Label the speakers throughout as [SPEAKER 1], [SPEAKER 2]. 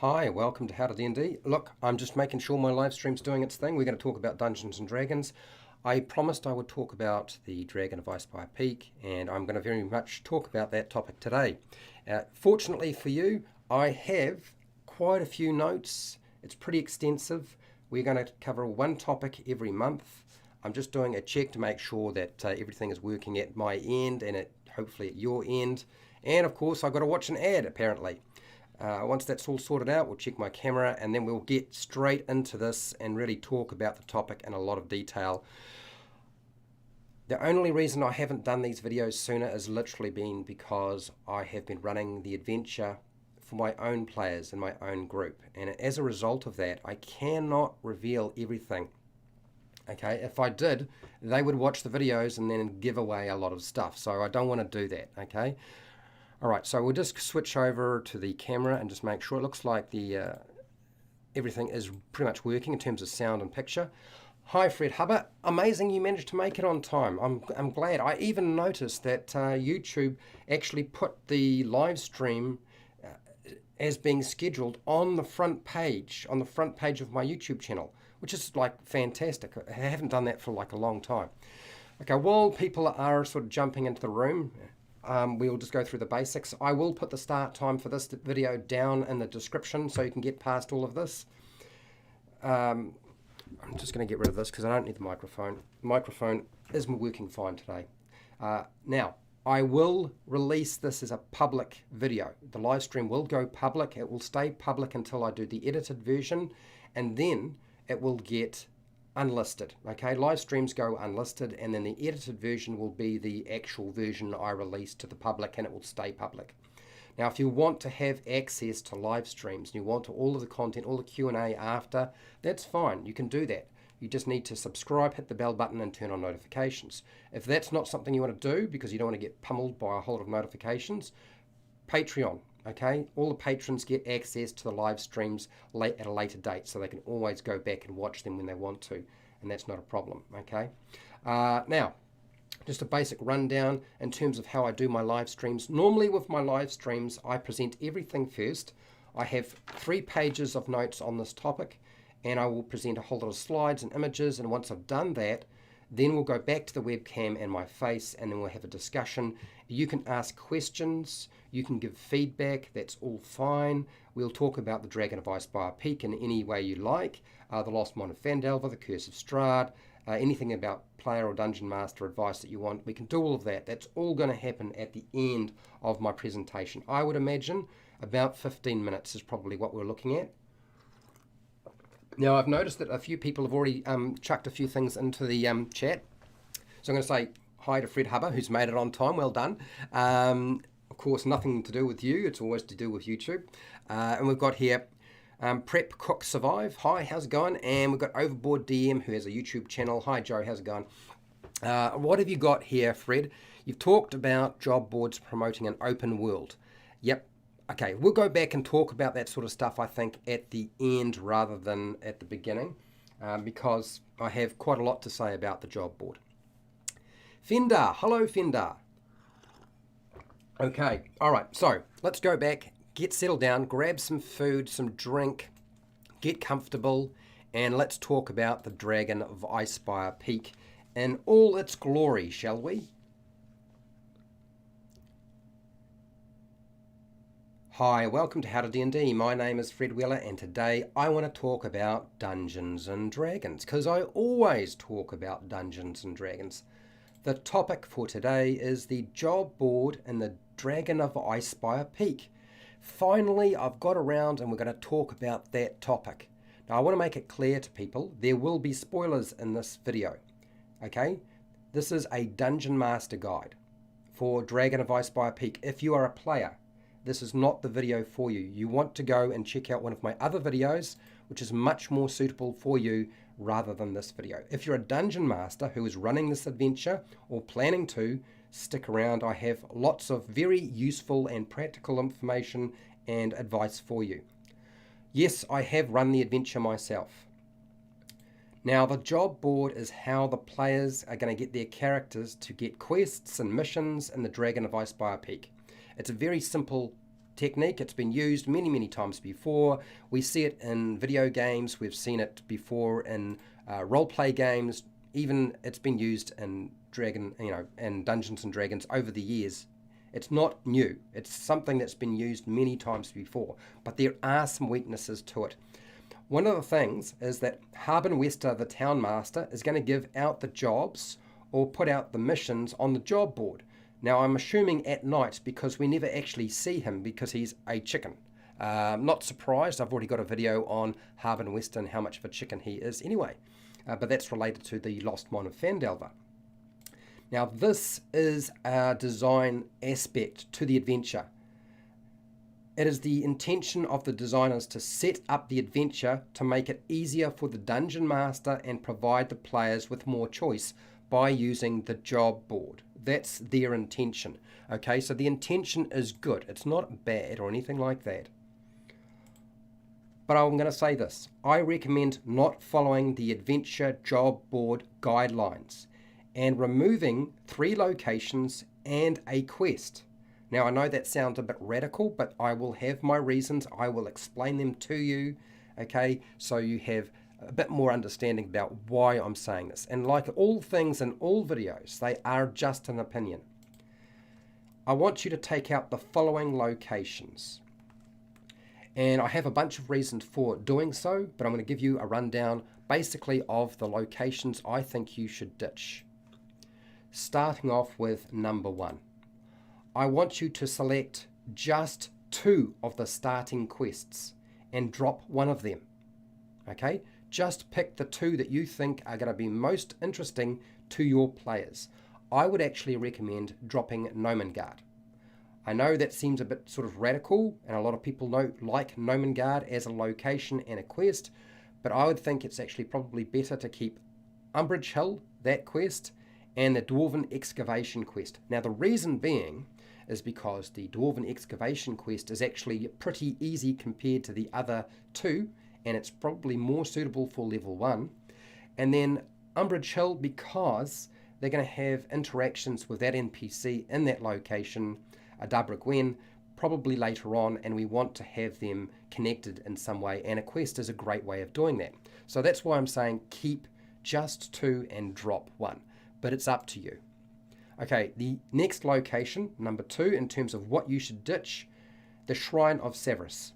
[SPEAKER 1] Hi, welcome to HowtoDandD. Look, I'm just making sure my live stream's doing its thing. We're going to talk about Dungeons and Dragons. I promised I would talk about the Dragon of Icespire Peak, and I'm going to very much talk about that topic today. Fortunately for you, I have quite a few notes. It's pretty extensive. We're going to cover one topic every month. I'm just doing a check to make sure that everything is working at my end and hopefully at your end. And of course, I've got to watch an ad apparently. Once that's all sorted out, we'll check my camera and then we'll get straight into this and really talk about the topic in a lot of detail. The only reason I haven't done these videos sooner has literally been because I have been running the adventure for my own players in my own group. And as a result of that, I cannot reveal everything. Okay, if I did, they would watch the videos and then give away a lot of stuff. So I don't want to do that, okay? All right, so we'll just switch over to the camera and just make sure it looks like the everything is pretty much working in terms of sound and picture. Hi, Fred Hubbard. Amazing you managed to make it on time. I'm glad. I even noticed that YouTube actually put the live stream as being scheduled on the front page, of my YouTube channel, which is like fantastic. I haven't done that for like a long time. Okay, while people are sort of jumping into the room, we'll just go through the basics. I will put the start time for this video down in the description so you can get past all of this. I'm just going to get rid of this because I don't need the microphone. The microphone is working fine today. Now, I will release this as a public video. The live stream will go public. It will stay public until I do the edited version, and then it will get unlisted. Okay, live streams go unlisted, and then the edited version will be the actual version I release to the public, and it will stay public. Now, if you want to have access to live streams and you want all of the content, all the Q&A after, that's fine. You can do that. You just need to subscribe, hit the bell button, and turn on notifications. If that's not something you want to do because you don't want to get pummeled by a whole lot of notifications, Patreon. Okay, all the patrons get access to the live streams at a later date, so they can always go back and watch them when they want to, and that's not a problem. Okay, now just a basic rundown in terms of how I do my live streams. Normally with my live streams, I present everything first. I have 3 pages of notes on this topic, and I will present a whole lot of slides and images, and once I've done that, then we'll go back to the webcam and my face, and then we'll have a discussion. You can ask questions, you can give feedback, that's all fine. We'll talk about the Dragon of Icespire Peak in any way you like, the Lost Mine of Phandelver, the Curse of Strahd, anything about player or dungeon master advice that you want. We can do all of that. That's all going to happen at the end of my presentation. I would imagine about 15 minutes is probably what we're looking at. Now, I've noticed that a few people have already chucked a few things into the chat. So I'm going to say hi to Fred Hubbard, who's made it on time. Well done. Of course, nothing to do with you. It's always to do with YouTube. And we've got here Prep Cook Survive. Hi, how's it going? And we've got Overboard DM, who has a YouTube channel. Hi, Joe. How's it going? What have you got here, Fred? You've talked about job boards promoting an open world. Yep. Okay, we'll go back and talk about that sort of stuff, I think, at the end rather than at the beginning, because I have quite a lot to say about the job board. Fender, hello Fender. Okay, all right, so let's go back, get settled down, grab some food, some drink, get comfortable, and let's talk about the Dragon of Icespire Peak in all its glory, shall we? Hi, welcome to HowtoDandD. My name is Fred Wheeler, and today I want to talk about Dungeons and Dragons, because I always talk about Dungeons and Dragons. The topic for today is the job board in the Dragon of Icespire Peak. Finally, I've got around and we're going to talk about that topic. Now, I want to make it clear to people, there will be spoilers in this video. Okay? This is a Dungeon Master Guide for Dragon of Icespire Peak. If you are a player, this is not the video for you. You want to go and check out one of my other videos, which is much more suitable for you rather than this video. If you're a dungeon master who is running this adventure or planning to, stick around. I have lots of very useful and practical information and advice for you. Yes, I have run the adventure myself. Now, the job board is how the players are going to get their characters to get quests and missions in the Dragon of Icespire Peak. It's a very simple technique. It's been used many, many times before. We see it in video games. We've seen it before in role-play games. Even it's been used in in Dungeons and Dragons over the years. It's not new. It's something that's been used many times before, but there are some weaknesses to it. One of the things is that Harbin Wester, the town master, is going to give out the jobs or put out the missions on the job board. Now, I'm assuming at night because we never actually see him because he's a chicken. Not surprised. I've already got a video on Harbin Wester and how much of a chicken he is anyway. But that's related to the Lost Mine of Phandelver. Now, this is a design aspect to the adventure. It is the intention of the designers to set up the adventure to make it easier for the dungeon master and provide the players with more choice by using the job board. That's their intention. Okay, so the intention is good. It's not bad or anything like that. But I'm going to say this. I recommend not following the adventure job board guidelines and removing 3 locations and a quest. Now, I know that sounds a bit radical, but I will have my reasons. I will explain them to you, okay, so you have a bit more understanding about why I'm saying this. And like all things in all videos, they are just an opinion. I want you to take out the following locations. And I have a bunch of reasons for doing so, but I'm going to give you a rundown basically of the locations I think you should ditch. Starting off with number 1. I want you to select just 2 of the starting quests and drop one of them. Okay? Just pick the 2 that you think are going to be most interesting to your players. I would actually recommend dropping Nomengard. I know that seems a bit sort of radical, and a lot of people like Nomengard as a location and a quest, but I would think it's actually probably better to keep Umbridge Hill, that quest, and the Dwarven Excavation quest. Now, the reason being is because the Dwarven Excavation quest is actually pretty easy compared to the other 2, and it's probably more suitable for level 1. And then Umbridge Hill, because they're going to have interactions with that NPC in that location, Adabra Gwen, probably later on, and we want to have them connected in some way, and a quest is a great way of doing that. So that's why I'm saying keep just 2 and drop 1, but it's up to you. Okay, the next location, number 2, in terms of what you should ditch, the Shrine of Severus.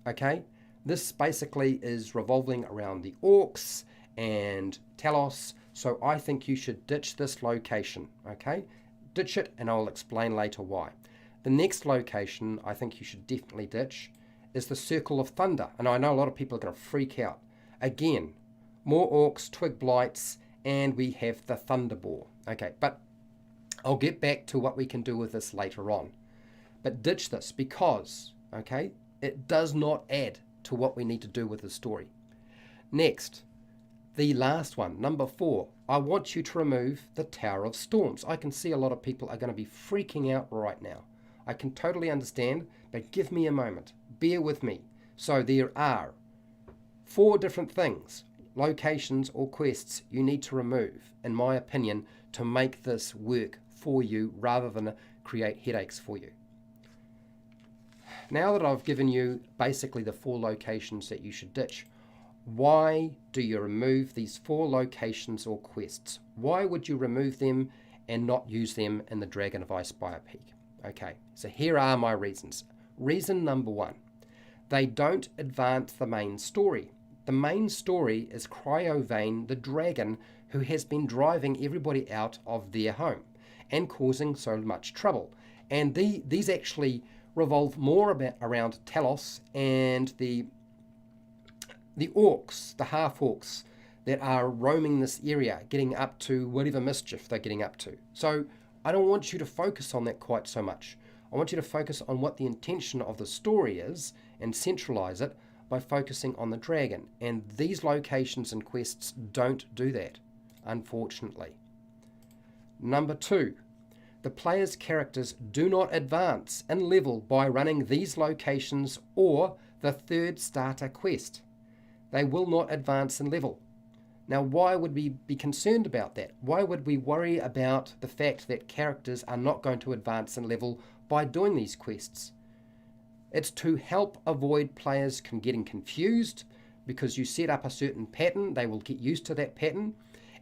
[SPEAKER 1] Okay, this basically is revolving around the orcs and Talos, so I think you should ditch this location. Okay, ditch it, and I'll explain later why. The next location I think you should definitely ditch is the Circle of Thunder, and I know a lot of people are going to freak out. Again, more orcs, twig blights, and we have the Thunderbore. Okay, but I'll get back to what we can do with this later on. But ditch this because, okay, it does not add to what we need to do with the story. Next, the last one, number 4, I want you to remove the Tower of Storms. I can see a lot of people are going to be freaking out right now. I can totally understand, but give me a moment. Bear with me. So there are 4 different things, locations or quests you need to remove, in my opinion, to make this work for you rather than create headaches for you. Now that I've given you basically the 4 locations that you should ditch, why do you remove these 4 locations or quests? Why would you remove them and not use them in the Dragon of Icespire Peak? Okay, so here are my reasons. Reason number 1, they don't advance the main story. The main story is Cryovane, the dragon who has been driving everybody out of their home and causing so much trouble. And these actually revolve more around Talos and the orcs, the half-orcs that are roaming this area, getting up to whatever mischief they're getting up to. So I don't want you to focus on that quite so much. I want you to focus on what the intention of the story is and centralize it by focusing on the dragon. And these locations and quests don't do that, unfortunately. Number 2, the player's characters do not advance in level by running these locations or the 3rd starter quest. They will not advance in level. Now, why would we be concerned about that? Why would we worry about the fact that characters are not going to advance in level by doing these quests? It's to help avoid players getting confused, because you set up a certain pattern, they will get used to that pattern,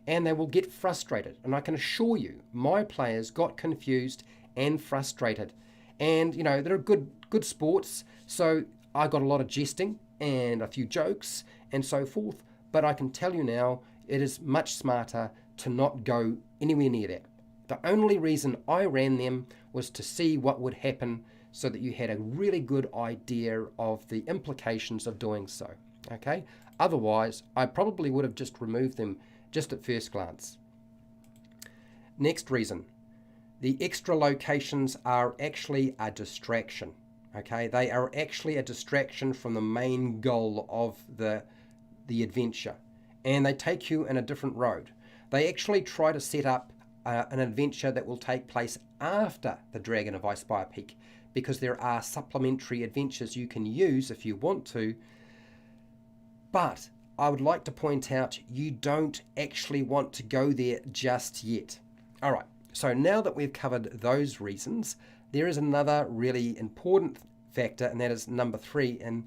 [SPEAKER 1] and they will get frustrated. And I can assure you, my players got confused and frustrated. And, you know, they're good sports, so I got a lot of jesting and a few jokes and so forth. But I can tell you now, it is much smarter to not go anywhere near that. The only reason I ran them was to see what would happen, so that you had a really good idea of the implications of doing so. Okay? Otherwise, I probably would have just removed them just at first glance. Next reason, the extra locations are actually a distraction. Okay? They are actually a distraction from the main goal of the adventure, and they take you in a different road. They actually try to set up an adventure that will take place after the Dragon of Icespire Peak, because there are supplementary adventures you can use if you want to. But I would like to point out, you don't actually want to go there just yet. All right, so now that we've covered those reasons, there is another really important factor, and that is number 3. And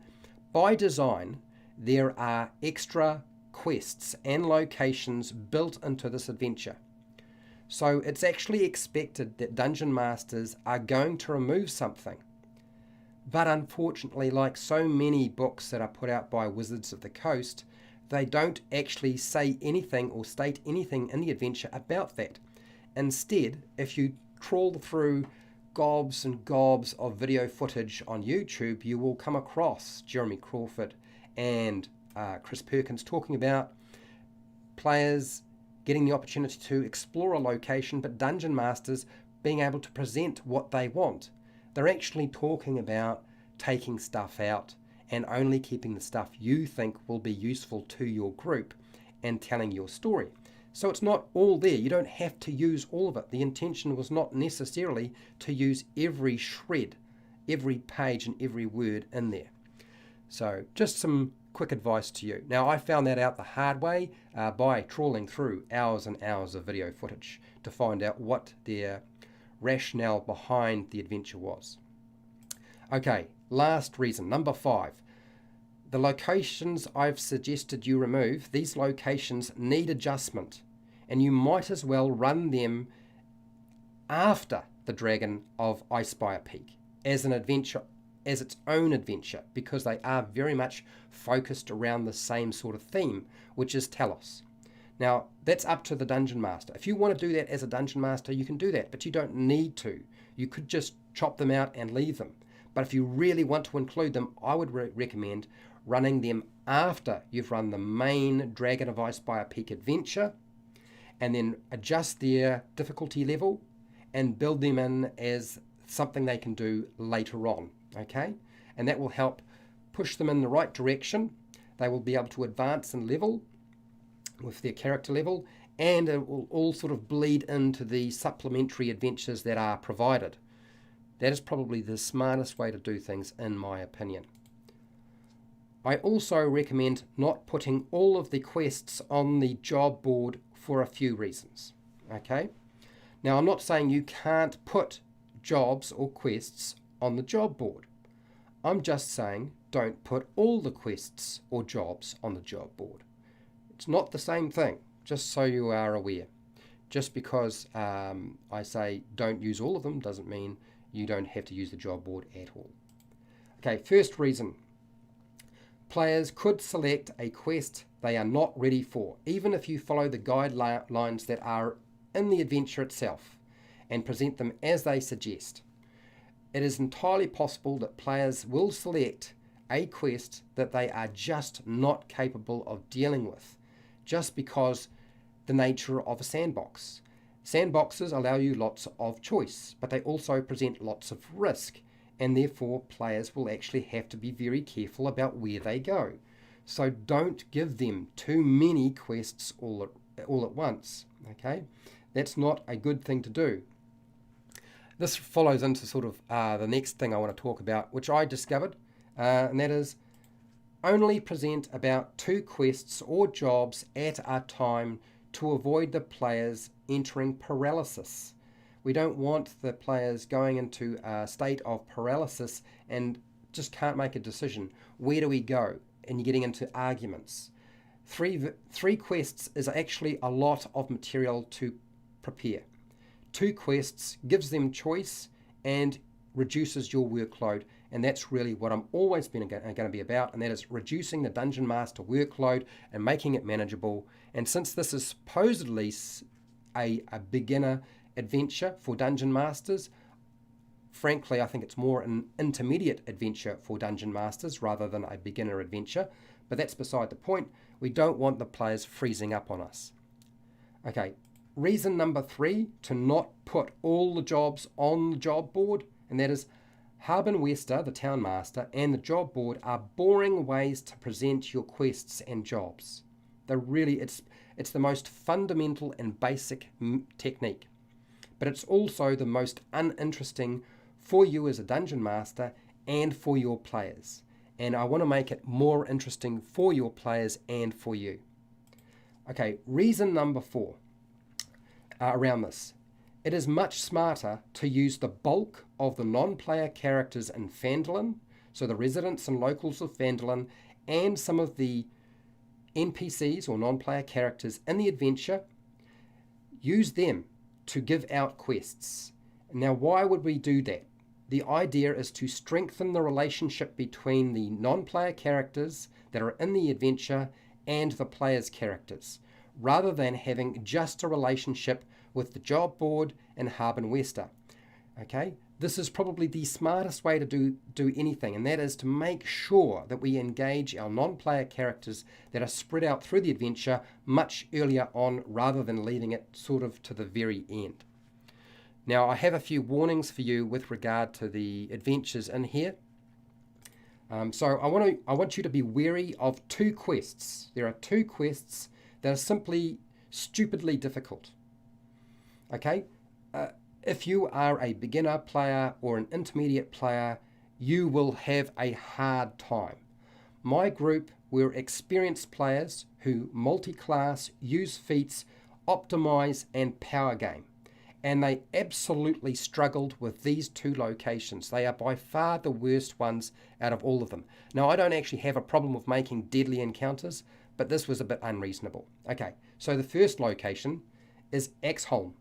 [SPEAKER 1] by design, there are extra quests and locations built into this adventure. So it's actually expected that dungeon masters are going to remove something. But unfortunately, like so many books that are put out by Wizards of the Coast, they don't actually say anything or state anything in the adventure about that. Instead, if you trawl through gobs and gobs of video footage on YouTube, you will come across Jeremy Crawford and Chris Perkins talking about players getting the opportunity to explore a location, but dungeon masters being able to present what they want. They're actually talking about taking stuff out and only keeping the stuff you think will be useful to your group and telling your story. So it's not all there. You don't have to use all of it. The intention was not necessarily to use every shred, every page and every word in there. So just some quick advice to you. Now, I found that out the hard way by trawling through hours and hours of video footage to find out what their rationale behind the adventure was. Okay, last reason, number 5. The locations I've suggested you remove, these locations need adjustment, and you might as well run them after the Dragon of Icespire Peak as an adventure, as its own adventure, because they are very much focused around the same sort of theme, which is Talos. Now, that's up to the Dungeon Master. If you want to do that as a Dungeon Master, you can do that, but you don't need to. You could just chop them out and leave them. But if you really want to include them, I would recommend running them after you've run the main Dragon of Icespire Peak adventure, and then adjust their difficulty level and build them in as something they can do later on, okay? And that will help push them in the right direction. They will be able to advance in level with their character level, and it will all sort of bleed into the supplementary adventures that are provided. That is probably the smartest way to do things, in my opinion. I also recommend not putting all of the quests on the job board for a few reasons, okay? Now, I'm not saying you can't put jobs or quests on the job board. I'm just saying don't put all the quests or jobs on the job board. It's not the same thing, just so you are aware. Just because I say don't use all of them doesn't mean you don't have to use the job board at all. Okay, first reason. Players could select a quest they are not ready for, even if you follow the guidelines that are in the adventure itself and present them as they suggest. It is entirely possible that players will select a quest that they are just not capable of dealing with, just because the nature of a sandbox. Sandboxes allow you lots of choice, but they also present lots of risk, and therefore players will actually have to be very careful about where they go. So don't give them too many quests all at once, okay? That's not a good thing to do. This follows into sort of the next thing I want to talk about, which I discovered, and that is only present about 2 quests or jobs at a time to avoid the players entering paralysis. We don't want the players going into a state of paralysis and just can't make a decision. Where do we go? And you're getting into arguments. Three quests is actually a lot of material to prepare. 2 quests gives them choice and reduces your workload, and that's really what I'm always going to be about, and that is reducing the Dungeon Master workload and making it manageable. And since this is supposedly a beginner adventure for Dungeon Masters, frankly, I think it's more an intermediate adventure for Dungeon Masters rather than a beginner adventure, but that's beside the point. We don't want the players freezing up on us. Okay, reason number 3 to not put all the jobs on the job board, and that is Harbin Wester, the Town Master, and the job board are boring ways to present your quests and jobs. It's the most fundamental and basic technique, but it's also the most uninteresting for you as a Dungeon Master and for your players. And I want to make it more interesting for your players and for you. Okay, reason number 4 around this. It is much smarter to use the bulk of the non-player characters in Phandalin, so the residents and locals of Phandalin, and some of the NPCs or non-player characters in the adventure. Use them to give out quests. Now, why would we do that? The idea is to strengthen the relationship between the non-player characters that are in the adventure and the players' characters, rather than having just a relationship with the job board and Harbin Wester. Okay, this is probably the smartest way to do anything, and that is to make sure that we engage our non-player characters that are spread out through the adventure much earlier on, rather than leaving it sort of to the very end. Now, I have a few warnings for you with regard to the adventures in here. So I want you to be wary of 2 quests. There are 2 quests that are simply stupidly difficult. Okay, if you are a beginner player or an intermediate player, you will have a hard time. My group were experienced players who multi-class, use feats, optimize, and power game. And they absolutely struggled with these 2 locations. They are by far the worst ones out of all of them. Now, I don't actually have a problem with making deadly encounters, but this was a bit unreasonable. Okay, so the first location is Axholm,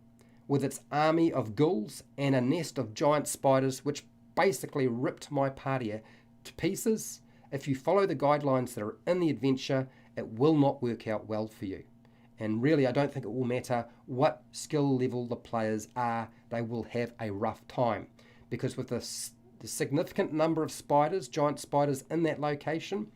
[SPEAKER 1] with its army of ghouls and a nest of giant spiders, which basically ripped my party to pieces. If you follow the guidelines that are in the adventure, it will not work out well for you. And really, I don't think it will matter what skill level the players are, they will have a rough time. Because with the significant number of spiders, giant spiders in that location,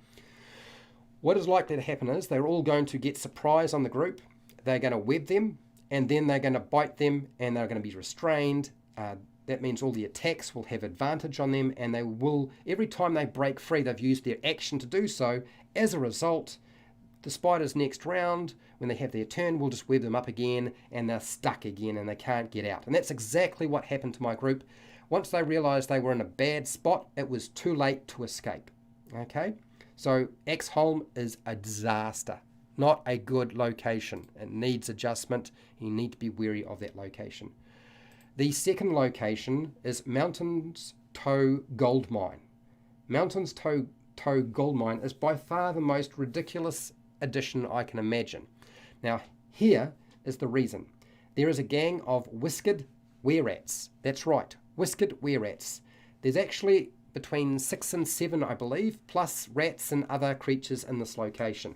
[SPEAKER 1] what is likely to happen is they're all going to get surprise on the group, they're going to web them, and then they're going to bite them, and they're going to be restrained. That means all the attacks will have advantage on them, and they will, every time they break free, they've used their action to do so. As a result, the spiders next round, when they have their turn, will just web them up again, and they're stuck again, and they can't get out. And that's exactly what happened to my group. Once they realized they were in a bad spot, it was too late to escape. Okay, so Axholm is a disaster. Not a good location. It needs adjustment. You need to be wary of that location. The second location is Mountains Toe Gold Mine. Mountains Toe Gold Mine is by far the most ridiculous addition I can imagine. Now, here is the reason. There is a gang of whiskered were-rats. That's right, whiskered were-rats. There's actually between 6 and 7, I believe, plus rats and other creatures in this location.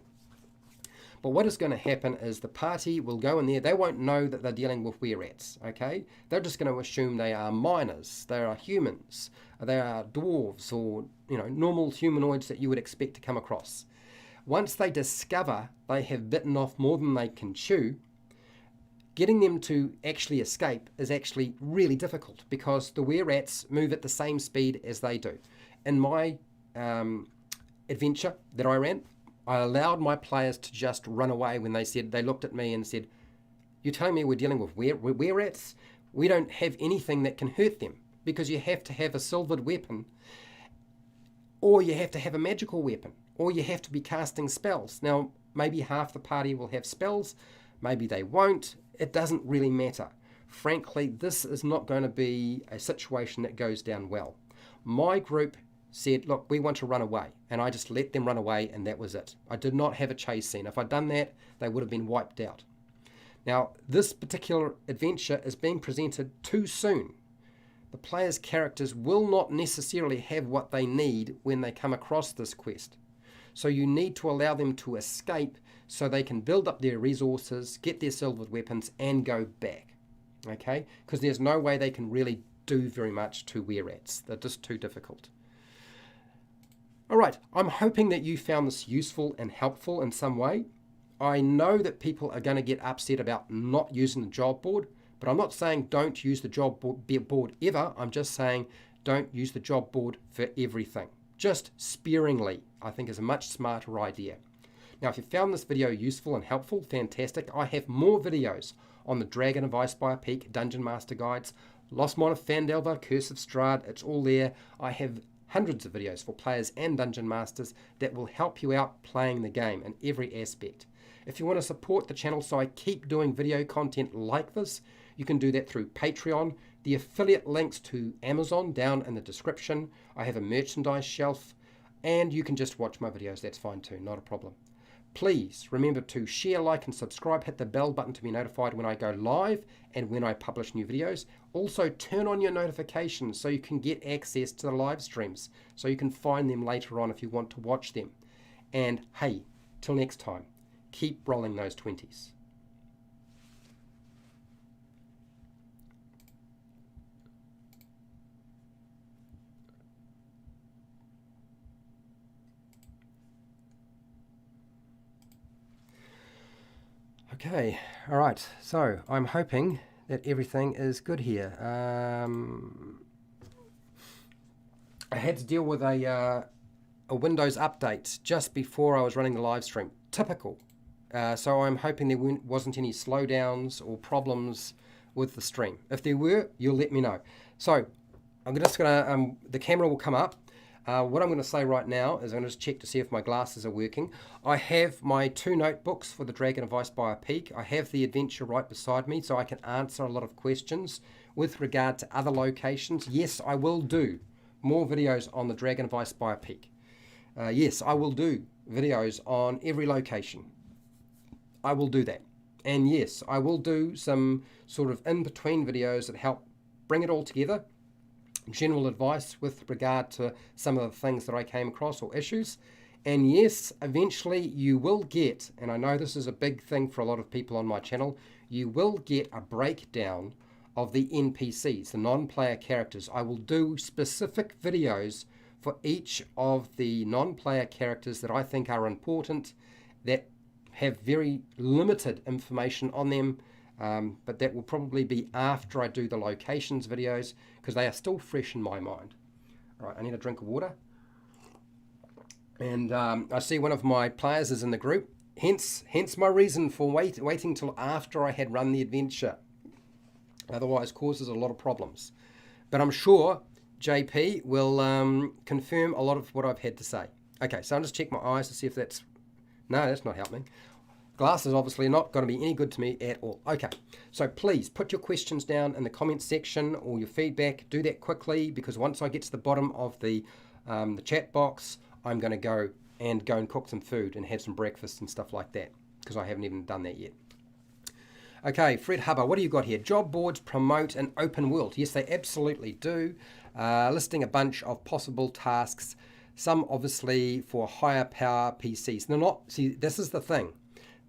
[SPEAKER 1] But what is going to happen is the party will go in there. They won't know that they're dealing with were-rats, okay? They're just going to assume they are miners, they are humans, they are dwarves, or normal humanoids that you would expect to come across. Once they discover they have bitten off more than they can chew, getting them to actually escape is actually really difficult, because the were-rats move at the same speed as they do. In my adventure that I ran, I allowed my players to just run away when they looked at me and said, "You're telling me we're dealing with were-rats? We don't have anything that can hurt them," because you have to have a silvered weapon, or you have to have a magical weapon, or you have to be casting spells. Now, maybe half the party will have spells, maybe they won't. It doesn't really matter. Frankly, this is not going to be a situation that goes down well. My group said, look, we want to run away. And I just let them run away, and that was it. I did not have a chase scene. If I'd done that, they would have been wiped out. Now, this particular adventure is being presented too soon. The player's characters will not necessarily have what they need when they come across this quest. So you need to allow them to escape so they can build up their resources, get their silvered weapons, and go back. Okay? Because there's no way they can really do very much to were-rats. They're just too difficult. Alright, I'm hoping that you found this useful and helpful in some way. I know that people are going to get upset about not using the job board, but I'm not saying don't use the job board ever. I'm just saying don't use the job board for everything. Just sparingly, I think, is a much smarter idea. Now, if you found this video useful and helpful, fantastic. I have more videos on the Dragon of Icespire Peak Dungeon Master Guides, Lost Mine of Phandelver, Curse of Strahd, it's all there. I have hundreds of videos for players and dungeon masters that will help you out playing the game in every aspect. If you want to support the channel so I keep doing video content like this, you can do that through Patreon. The affiliate links to Amazon down in the description. I have a merchandise shelf, and you can just watch my videos. That's fine too, not a problem. Please remember to share, like, and subscribe. Hit the bell button to be notified when I go live and when I publish new videos. Also, turn on your notifications so you can get access to the live streams, so you can find them later on if you want to watch them. And hey, till next time, keep rolling those 20s. Okay, all right, so I'm hoping that everything is good here. I had to deal with a Windows update just before I was running the live stream. Typical. So I'm hoping there wasn't any slowdowns or problems with the stream. If there were, you'll let me know. So I'm just gonna, the camera will come up. What I'm going to say right now is I'm going to just check to see if my glasses are working. I have my 2 notebooks for the Dragon of Icespire Peak. I have the adventure right beside me so I can answer a lot of questions with regard to other locations. Yes, I will do more videos on the Dragon of Icespire Peak. Yes, I will do videos on every location. I will do that. And yes, I will do some sort of in-between videos that help bring it all together. General advice with regard to some of the things that I came across or issues. And yes, eventually you will get, and I know this is a big thing for a lot of people on my channel, you will get a breakdown of the NPCs, the non-player characters. I will do specific videos for each of the non-player characters that I think are important, that have very limited information on them. But that will probably be after I do the locations videos, because they are still fresh in my mind. All right, I need a drink of water. And I see one of my players is in the group. Hence my reason for waiting till after I had run the adventure. Otherwise causes a lot of problems. But I'm sure JP will confirm a lot of what I've had to say. Okay, so I'll just check my eyes to see if that's... No, that's not helping. Glasses obviously not going to be any good to me at all. Okay, so please put your questions down in the comments section or your feedback. Do that quickly, because once I get to the bottom of the chat box, I'm going to go and cook some food and have some breakfast and stuff like that, because I haven't even done that yet. Okay, Fred Hubber, what do you got here? Job boards promote an open world. Yes, they absolutely do. Listing a bunch of possible tasks, some obviously for higher power PCs. They're not, see, this is the thing,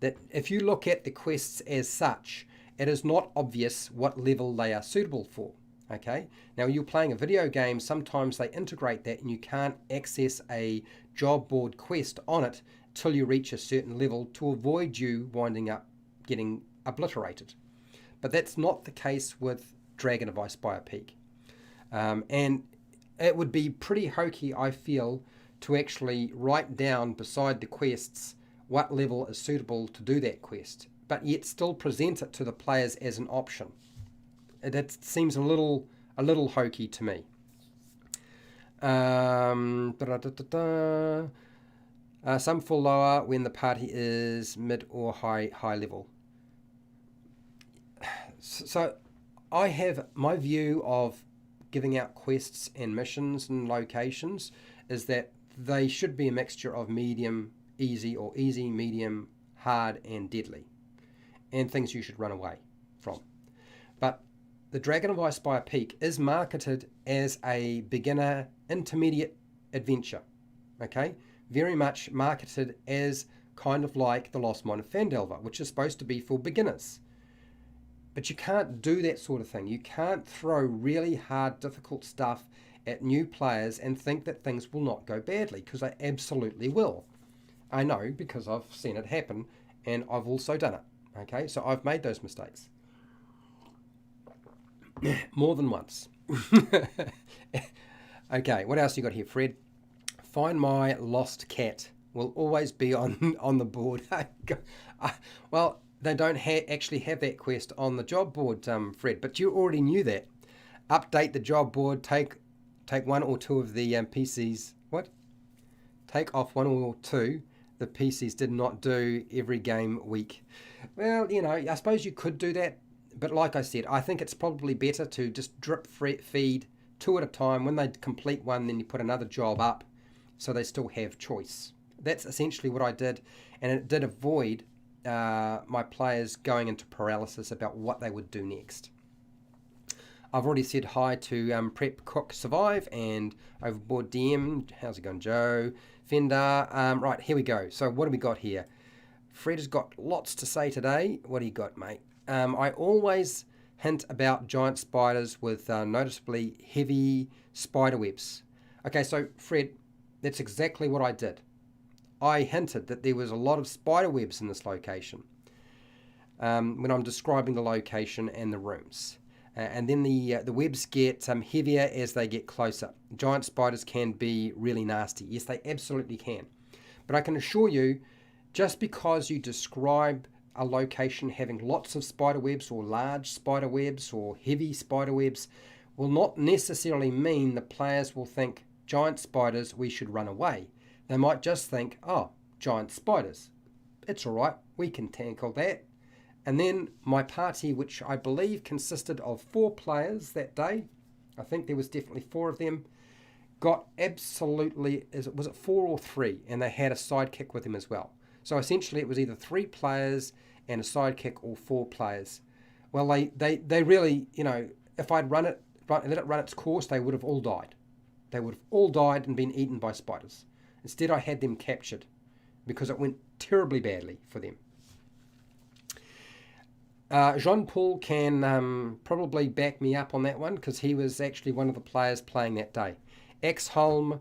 [SPEAKER 1] that if you look at the quests as such, it is not obvious what level they are suitable for. Okay, now you're playing a video game, sometimes they integrate that and you can't access a job board quest on it till you reach a certain level to avoid you winding up getting obliterated. But that's not the case with Dragon of Icespire Peak. And it would be pretty hokey, I feel, to actually write down beside the quests what level is suitable to do that quest, but yet still present it to the players as an option. That seems a little hokey to me. Some fall lower when the party is mid or high level. So I have my view of giving out quests and missions and locations is that they should be a mixture of medium, easy, or easy, medium, hard, and deadly, and things you should run away from. But the Dragon of Icespire Peak is marketed as a beginner, intermediate adventure, okay? Very much marketed as kind of like the Lost Mine of Phandelver, which is supposed to be for beginners. But you can't do that sort of thing. You can't throw really hard, difficult stuff at new players and think that things will not go badly, because they absolutely will. I know, because I've seen it happen, and I've also done it. Okay, so I've made those mistakes. More than once. Okay, what else you got here, Fred? Find my lost cat. Will always be on the board. Well, they don't actually have that quest on the job board, Fred, but you already knew that. Update the job board, take one or two of the PCs. What? Take off one or two the PCs did not do every game week. Well, you know, I suppose you could do that, but like I said, I think it's probably better to just drip feed two at a time. When they complete one, then you put another job up so they still have choice. That's essentially what I did, and it did avoid my players going into paralysis about what they would do next. I've already said hi to Prep, Cook, Survive, and Overboard DM. How's it going, Joe? Fender. Right, here we go. So what do we got here? Fred has got lots to say today. What do you got, mate? I always hint about giant spiders with noticeably heavy spider webs. Okay, so Fred, that's exactly what I did. I hinted that there was a lot of spider webs in this location when I'm describing the location and the rooms. And then the webs get heavier as they get closer. Giant spiders can be really nasty. Yes, they absolutely can. But I can assure you, just because you describe a location having lots of spider webs or large spider webs or heavy spider webs will not necessarily mean the players will think, giant spiders, we should run away. They might just think, oh, giant spiders. It's all right, we can tackle that. And then my party, which I believe consisted of 4 players that day, I think there was definitely 4 of them, got absolutely, was it 4 or 3? And they had a sidekick with them as well. So essentially it was either 3 players and a sidekick or 4 players. Well, they really, you know, if I'd let it run its course, they would have all died. They would have all died and been eaten by spiders. Instead, I had them captured because it went terribly badly for them. Jean-Paul can probably back me up on that one because he was actually one of the players playing that day. Exholm,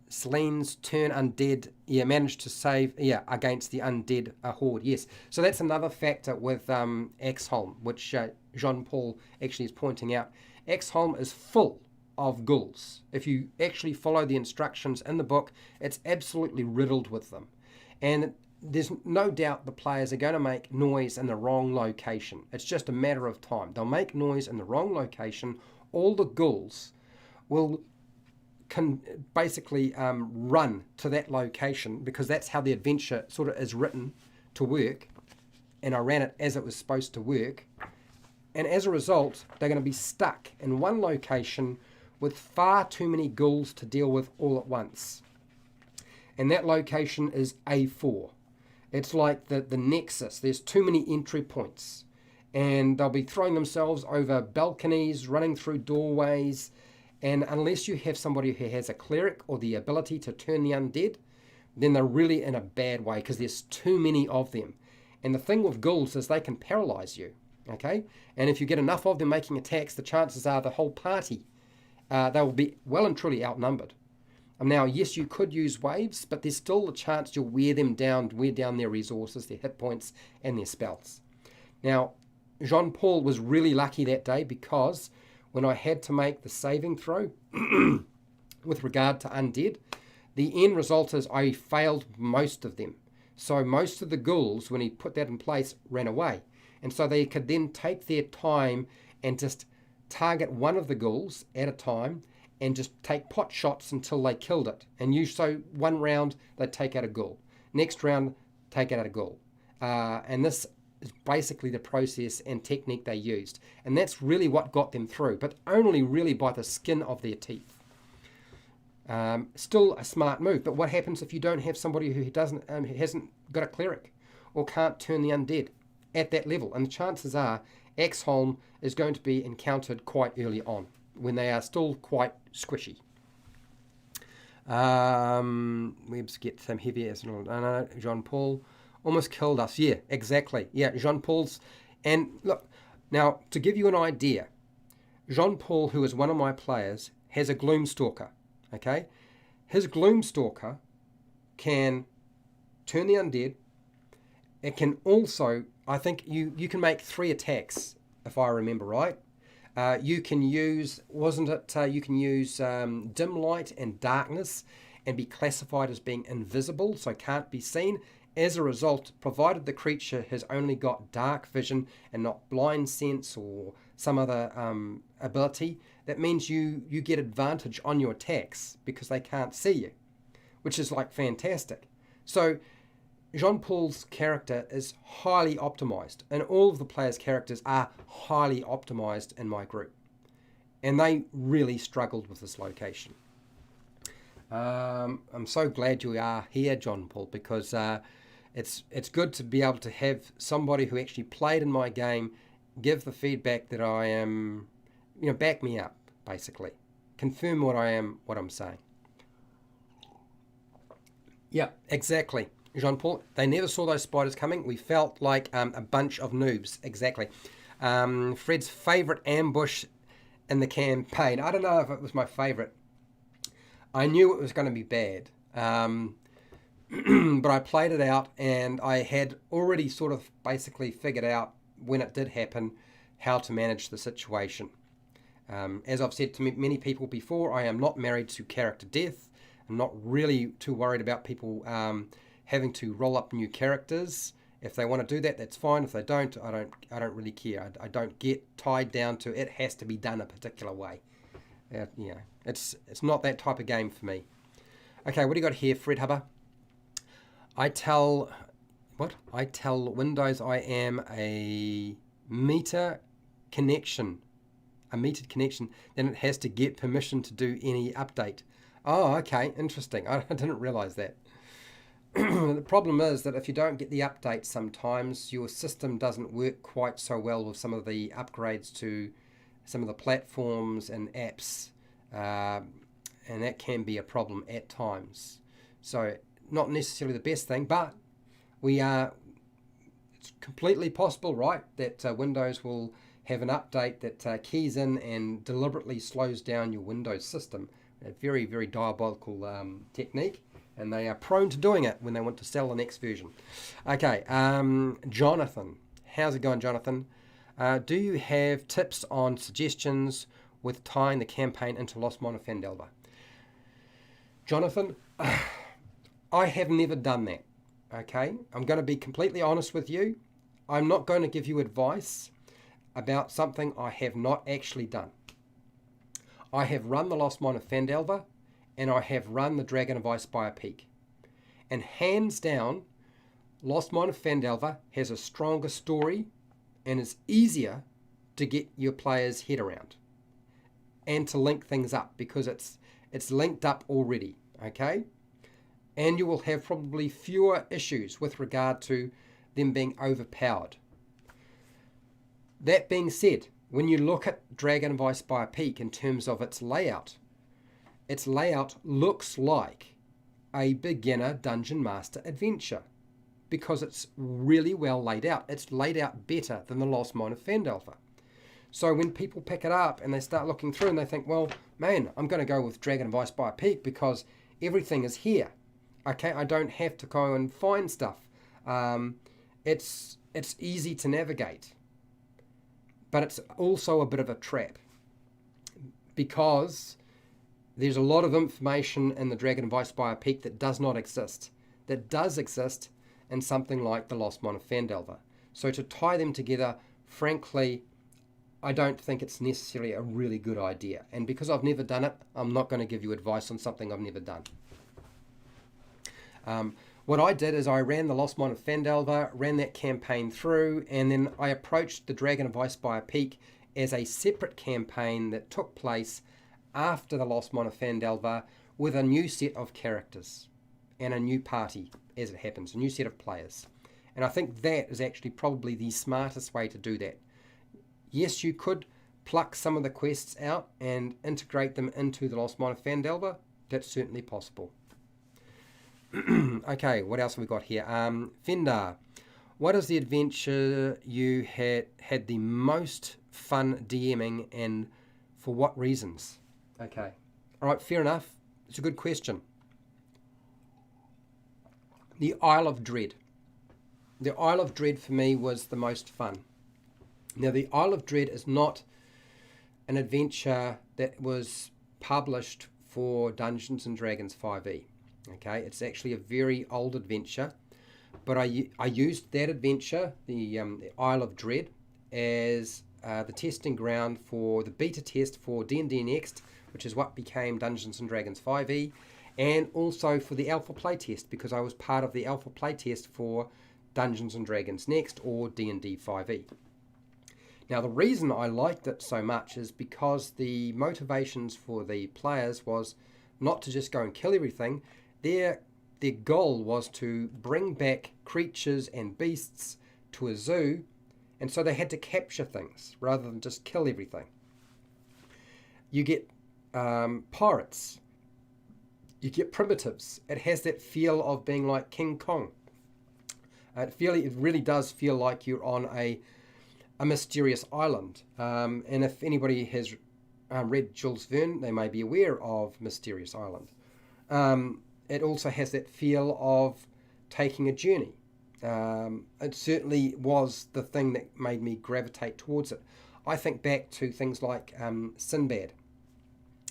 [SPEAKER 1] Celine's turn undead, managed to save, against the undead horde, yes. So that's another factor with Exholm, which Jean-Paul actually is pointing out. Exholm is full of ghouls. If you actually follow the instructions in the book, it's absolutely riddled with them. And there's no doubt the players are going to make noise in the wrong location. It's just a matter of time. They'll make noise in the wrong location. All the ghouls can basically run to that location because that's how the adventure sort of is written to work. And I ran it as it was supposed to work. And as a result, they're going to be stuck in one location with far too many ghouls to deal with all at once. And that location is A4. It's like the nexus. There's too many entry points. And they'll be throwing themselves over balconies, running through doorways. And unless you have somebody who has a cleric or the ability to turn the undead, then they're really in a bad way because there's too many of them. And the thing with ghouls is they can paralyze you. Okay? And if you get enough of them making attacks, the chances are the whole party, they will be well and truly outnumbered. Now, yes, you could use waves, but there's still the chance you'll wear down their resources, their hit points, and their spells. Now, Jean-Paul was really lucky that day because when I had to make the saving throw with regard to undead, the end result is I failed most of them. So most of the ghouls, when he put that in place, ran away. And so they could then take their time and just target one of the ghouls at a time and just take pot shots until they killed it. And so one round, they'd take out a ghoul. Next round, take out a ghoul. And this is basically the process and technique they used. And that's really what got them through, but only really by the skin of their teeth. Still a smart move, but what happens if you don't have somebody who hasn't got a cleric or can't turn the undead at that level? And the chances are Axholm is going to be encountered quite early on when they are still quite squishy. Webbs get some heavy as Jean Paul almost killed us. Yeah, exactly. Yeah, Jean Paul's. And look, now to give you an idea, Jean Paul, who is one of my players, has a Gloomstalker. Okay, his Gloomstalker can turn the undead. It can also, I think you can make 3 attacks, if I remember right. You can use, you can use dim light and darkness and be classified as being invisible, so can't be seen. As a result, provided the creature has only got dark vision and not blind sense or some other ability, that means you get advantage on your attacks because they can't see you, which is like fantastic. So Jean Paul's character is highly optimized, and all of the players' characters are highly optimized in my group, and they really struggled with this location. I'm so glad you are here, John Paul, because it's good to be able to have somebody who actually played in my game give the feedback that I am, back me up, basically. Confirm what I'm saying. Yeah, exactly. Jean-Paul, they never saw those spiders coming. We felt like a bunch of noobs. Exactly. Fred's favourite ambush in the campaign. I don't know if it was my favourite. I knew it was going to be bad. But I played it out, and I had already sort of basically figured out when it did happen how to manage the situation. As I've said to many people before, I am not married to character death. I'm not really too worried about people having to roll up new characters. If they want to do that, that's fine. If they don't, I don't really care. I don't get tied down to it has to be done a particular way. It's not that type of game for me. Okay, what do you got here, Fred Hubber? I tell Windows I am a metered connection, then it has to get permission to do any update. Oh, okay, interesting. I didn't realize that. The problem is that if you don't get the update, sometimes your system doesn't work quite so well with some of the upgrades to some of the platforms and apps, and that can be a problem at times. So not necessarily the best thing, but it's completely possible, right, that Windows will have an update that keys in and deliberately slows down your Windows system. A very, very diabolical technique, and they are prone to doing it when they want to sell the next version. Okay, Jonathan. How's it going, Jonathan? Do you have tips on suggestions with tying the campaign into Lost Mine of Phandelver? Jonathan, I have never done that. Okay, I'm going to be completely honest with you. I'm not going to give you advice about something I have not actually done. I have run the Lost Mine of Phandelver, and I have run the Dragon of Icespire Peak. And hands down, Lost Mine of Phandelver has a stronger story and is easier to get your players' head around and to link things up because it's linked up already, okay? And you will have probably fewer issues with regard to them being overpowered. That being said, when you look at Dragon of Icespire Peak in terms of its layout looks like a beginner Dungeon Master adventure because it's really well laid out. It's laid out better than the Lost Mine of Phandelver. So when people pick it up and they start looking through and they think, well, man, I'm going to go with Dragon of Icespire Peak because everything is here. Okay, I don't have to go and find stuff. It's easy to navigate. But it's also a bit of a trap because there's a lot of information in the Dragon of Icespire Peak that does not exist, that does exist in something like the Lost Mine of Phandelver. So to tie them together, frankly, I don't think it's necessarily a really good idea. And because I've never done it, I'm not going to give you advice on something I've never done. What I did is I ran the Lost Mine of Phandelver, ran that campaign through, and then I approached the Dragon of Icespire Peak as a separate campaign that took place after the Lost Mine of Phandelver with a new set of characters and a new party, as it happens, a new set of players. And I think that is actually probably the smartest way to do that. Yes, you could pluck some of the quests out and integrate them into the Lost Mine of Phandelver. That's certainly possible. Okay, what else have we got here? Fendar, what is the adventure you had the most fun DMing, and for what reasons? Okay, all right, fair enough. It's a good question. The Isle of Dread. The Isle of Dread for me was the most fun. Now, the Isle of Dread is not an adventure that was published for Dungeons and Dragons 5e. Okay, it's actually a very old adventure, but I used that adventure, the Isle of Dread, as the testing ground for the beta test for D&D Next, which is what became Dungeons and Dragons 5e, and also for the alpha playtest, because I was part of the alpha playtest for Dungeons and Dragons Next or D&D 5e. Now, the reason I liked it so much is because the motivations for the players was not to just go and kill everything. Their goal was to bring back creatures and beasts to a zoo, and so they had to capture things rather than just kill everything. You get pirates, you get primitives. It has that feel of being like King Kong. It really does feel like you're on a mysterious island. And if anybody has read Jules Verne, they may be aware of Mysterious Island. It also has that feel of taking a journey. It certainly was the thing that made me gravitate towards it. I think back to things like Sinbad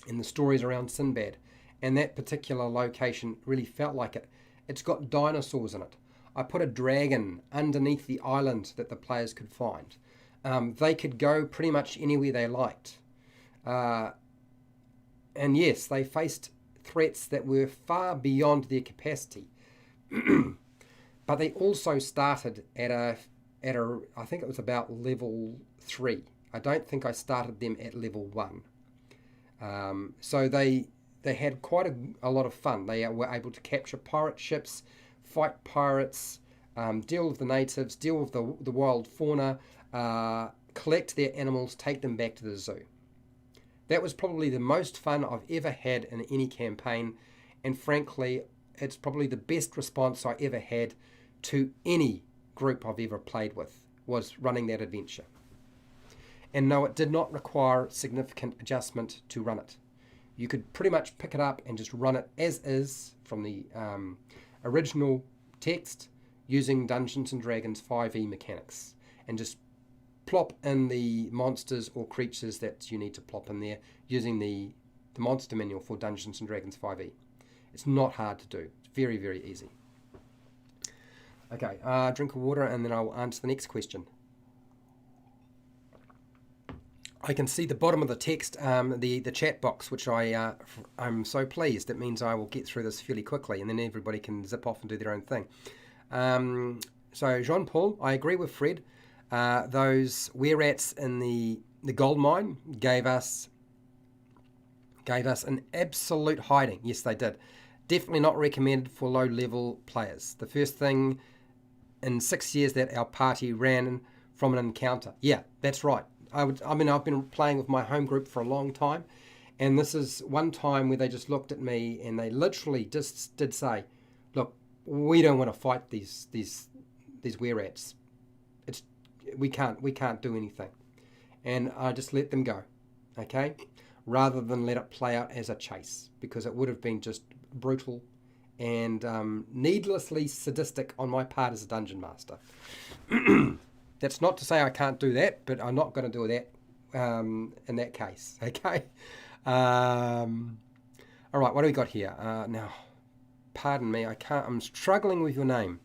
[SPEAKER 1] and the stories around Sinbad, and that particular location really felt like it. It's got dinosaurs in it. I put a dragon underneath the island that the players could find. They could go pretty much anywhere they liked. And yes, they faced threats that were far beyond their capacity. But they also started at a I think it was about level 3. I don't think I started them at level 1. So they had quite a lot of fun. They were able to capture pirate ships, fight pirates, deal with the natives, deal with the wild fauna, collect their animals, take them back to the zoo. That was probably the most fun I've ever had in any campaign, and frankly, it's probably the best response I ever had to any group I've ever played with, was running that adventure. And no, it did not require significant adjustment to run it. You could pretty much pick it up and just run it as is from the original text using Dungeons and Dragons 5e mechanics, and just plop in the monsters or creatures that you need to plop in there using the monster manual for Dungeons and Dragons 5e. It's not hard to do. It's very, very easy. Okay, drink of water and then I'll answer the next question. I can see the bottom of the text, the chat box, which I'm so pleased. It means I will get through this fairly quickly, and then everybody can zip off and do their own thing. So Jean-Paul, I agree with Fred. Those were-rats in the gold mine gave us an absolute hiding. Yes, they did. Definitely not recommended for low-level players. The first thing in 6 years that our party ran from an encounter. Yeah, that's right. I've been playing with my home group for a long time, and this is one time where they just looked at me and they literally just did say, "Look, we don't want to fight these were-rats. We can't do anything," and I just let them go, okay, rather than let it play out as a chase, because it would have been just brutal and needlessly sadistic on my part as a dungeon master. That's not to say I can't do that, but I'm not going to do that in that case, okay? All right, what do we got here? Now, pardon me, I'm struggling with your name.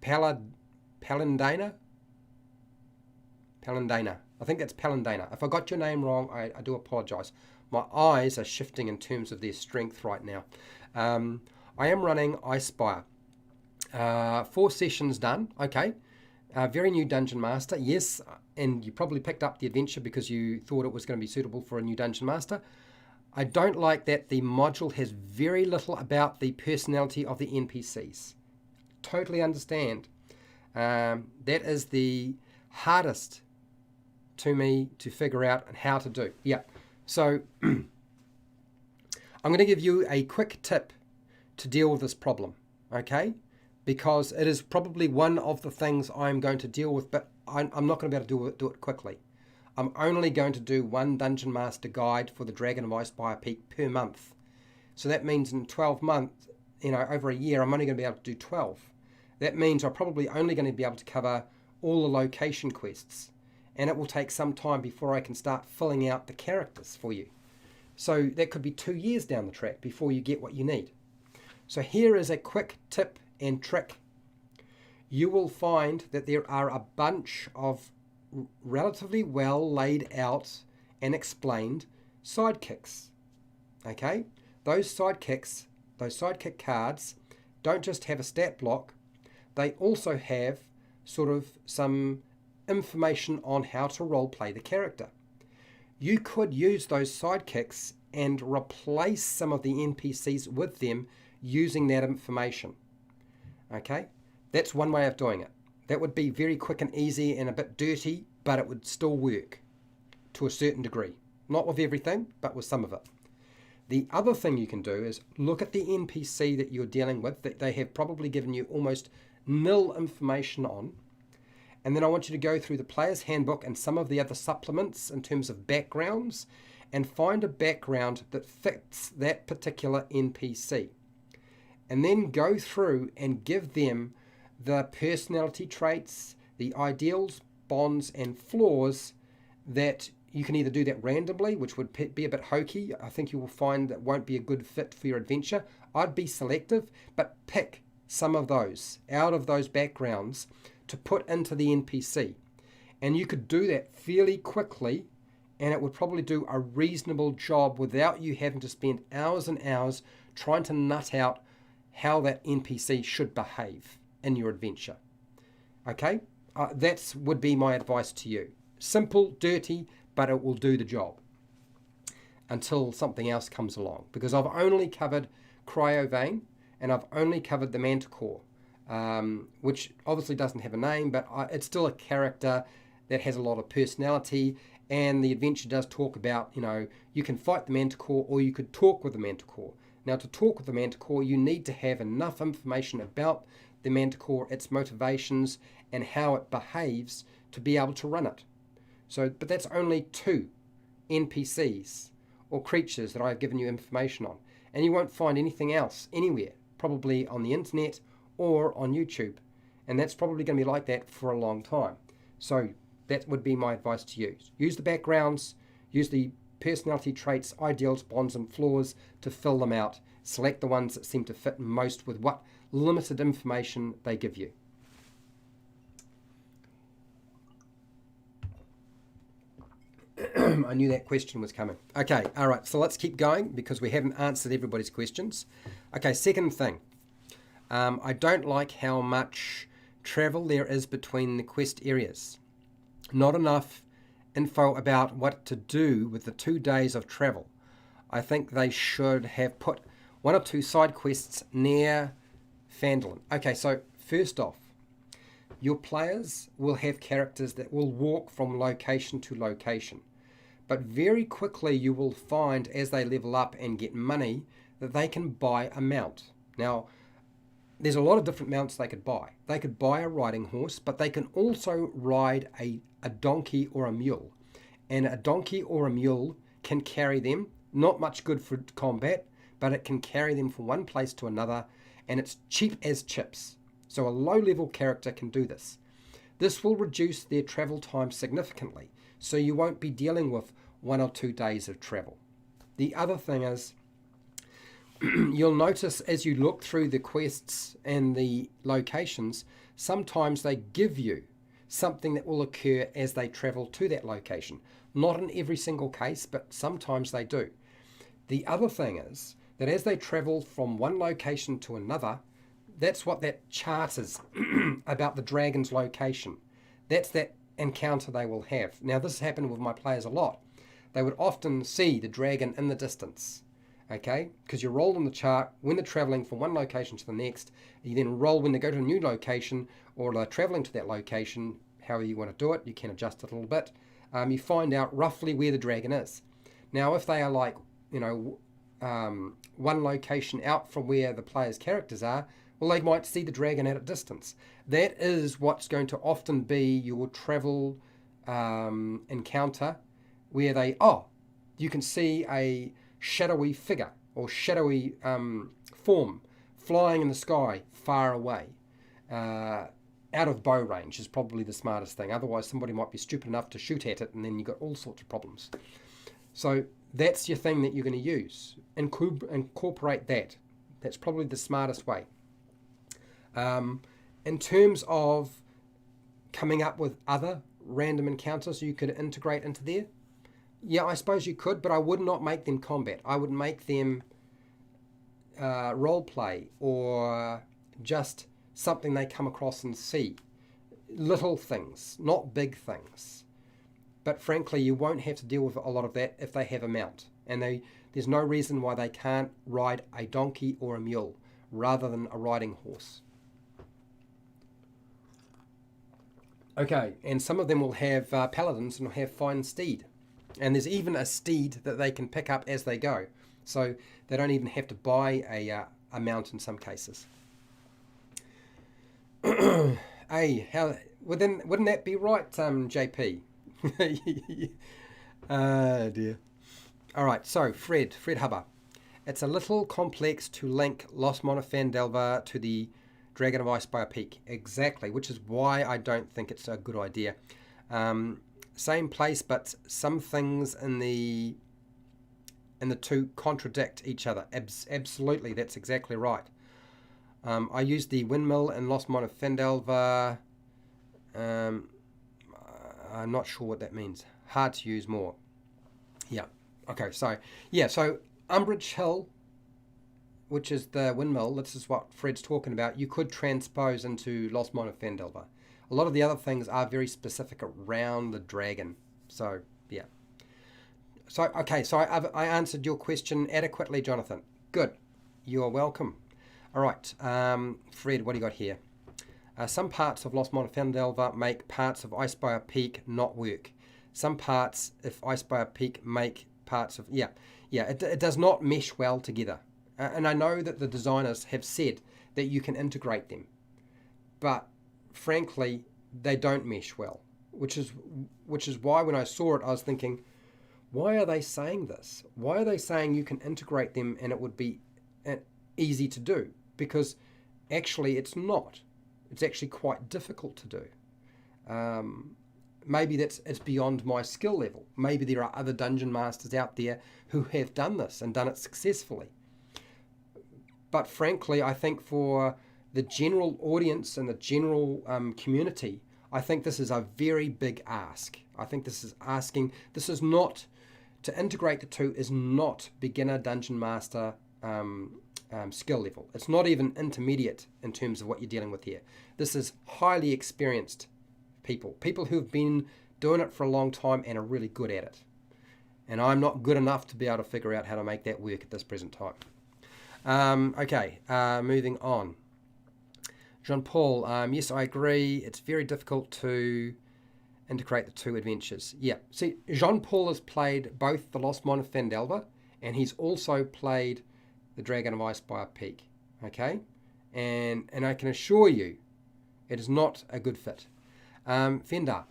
[SPEAKER 1] Palandana? Palandana. I think that's Palandana. If I got your name wrong, I do apologise. My eyes are shifting in terms of their strength right now. I am running Icespire. 4 sessions done. Okay. Very new Dungeon Master. Yes, and you probably picked up the adventure because you thought it was going to be suitable for a new Dungeon Master. I don't like that the module has very little about the personality of the NPCs. Totally understand. That is the hardest to me to figure out and how to do. Yeah. So I'm going to give you a quick tip to deal with this problem, okay? Because it is probably one of the things I'm going to deal with, but I'm not going to be able to do it quickly. I'm only going to do 1 Dungeon Master guide for the Dragon of Icespire Peak per month. So that means in 12 months, over a year, I'm only going to be able to do 12. That means I'm probably only going to be able to cover all the location quests. And it will take some time before I can start filling out the characters for you. So that could be 2 years down the track before you get what you need. So here is a quick tip and trick. You will find that there are a bunch of relatively well laid out and explained sidekicks. Okay? Those sidekick cards don't just have a stat block, they also have sort of some information on how to roleplay the character. You could use those sidekicks and replace some of the NPCs with them using that information. Okay? That's one way of doing it. That would be very quick and easy and a bit dirty, but it would still work to a certain degree. Not with everything, but with some of it. The other thing you can do is look at the NPC that you're dealing with, that they have probably given you almost nil information on. And then I want you to go through the player's handbook and some of the other supplements in terms of backgrounds and find a background that fits that particular NPC. And then go through and give them the personality traits, the ideals, bonds, and flaws that you can either do that randomly, which would be a bit hokey. I think you will find that won't be a good fit for your adventure. I'd be selective, but pick some of those out of those backgrounds to put into the NPC. And you could do that fairly quickly, and it would probably do a reasonable job without you having to spend hours and hours trying to nut out how that NPC should behave in your adventure. Okay? That would be my advice to you. Simple, dirty, but it will do the job until something else comes along. Because I've only covered Cryovane and I've only covered the Manticore, which obviously doesn't have a name, but it's still a character that has a lot of personality. And the adventure does talk about, you can fight the Manticore or you could talk with the Manticore. Now, to talk with the Manticore, you need to have enough information about the Manticore, its motivations, and how it behaves to be able to run it. So, but that's only 2 NPCs or creatures that I've given you information on. And you won't find anything else anywhere, probably on the internet or on YouTube. And that's probably going to be like that for a long time. So that would be my advice to you. Use the backgrounds, use the personality traits, ideals, bonds, and flaws to fill them out. Select the ones that seem to fit most with what limited information they give you. I knew that question was coming. Okay, all right, so let's keep going because we haven't answered everybody's questions. Okay, second thing. I don't like how much travel there is between the quest areas. Not enough info about what to do with the 2 days of travel. I think they should have put 1 or 2 side quests near Phandalin. Okay, so first off, your players will have characters that will walk from location to location. But very quickly you will find as they level up and get money that they can buy a mount. Now, there's a lot of different mounts they could buy. They could buy a riding horse, but they can also ride a donkey or a mule. And a donkey or a mule can carry them, not much good for combat, but it can carry them from one place to another, and it's cheap as chips. So a low-level character can do this. This will reduce their travel time significantly, so you won't be dealing with 1 or 2 days of travel. The other thing is, you'll notice as you look through the quests and the locations, sometimes they give you something that will occur as they travel to that location. Not in every single case, but sometimes they do. The other thing is that as they travel from one location to another, that's what that chart is about the dragon's location. That's that encounter they will have. Now, this has happened with my players a lot. They would often see the dragon in the distance, okay? Because you roll on the chart when they're traveling from one location to the next. You then roll when they go to a new location or they're traveling to that location, however you want to do it. You can adjust it a little bit. You find out roughly where the dragon is. Now, if they are like, one location out from where the player's characters are, well, they might see the dragon at a distance. That is what's going to often be your travel encounter, where you can see a shadowy figure or shadowy form flying in the sky far away. Out of bow range is probably the smartest thing. Otherwise, somebody might be stupid enough to shoot at it, and then you've got all sorts of problems. So that's your thing that you're going to use. Incorporate that. That's probably the smartest way. In terms of coming up with other random encounters you could integrate into there, yeah, I suppose you could, but I would not make them combat. I would make them role play or just something they come across and see. Little things, not big things. But frankly, you won't have to deal with a lot of that if they have a mount. And there's no reason why they can't ride a donkey or a mule rather than a riding horse. Okay, and some of them will have paladins and will have fine steed. And there's even a steed that they can pick up as they go. So they don't even have to buy a mount in some cases. Hey, wouldn't that be right, JP? Ah, dear. All right, so Fred Hubber. It's a little complex to link Lost Mine of Phandelver to the Dragon of Icespire Peak. Exactly, which is why I don't think it's a good idea. Same place, but some things in the two contradict each other. Absolutely, that's exactly right. I used the windmill in Lost Mine of Phandelver. I'm not sure what that means. Hard to use more. Yeah. Okay, so Umbrage Hill, which is the windmill, this is what Fred's talking about, you could transpose into Lost Mine of Phandelver. A lot of the other things are very specific around the dragon. So, yeah. So, okay, so I answered your question adequately, Jonathan. Good. You are welcome. All right, Fred, what do you got here? Some parts of Lost Mine of Phandelver make parts of Icespire Peak not work. Some parts, if Icespire Peak make parts of... it does not mesh well together. And I know that the designers have said that you can integrate them. But frankly, they don't mesh well. Which is why when I saw it, I was thinking, why are they saying this? Why are they saying you can integrate them and it would be easy to do? Because actually it's not. It's actually quite difficult to do. Maybe it's beyond my skill level. Maybe there are other dungeon masters out there who have done this and done it successfully. But frankly, I think for the general audience and the general community, I think this is a very big ask. I think this is not, to integrate the two is not beginner dungeon master skill level. It's not even intermediate in terms of what you're dealing with here. This is highly experienced people who've been doing it for a long time and are really good at it. And I'm not good enough to be able to figure out how to make that work at this present time. Moving on. Jean-Paul, yes, I agree. It's very difficult to integrate the two adventures. Yeah, see, Jean-Paul has played both the Lost Mine of Phandelver and he's also played the Dragon of Icespire Peak. Okay? And I can assure you it is not a good fit. Fender.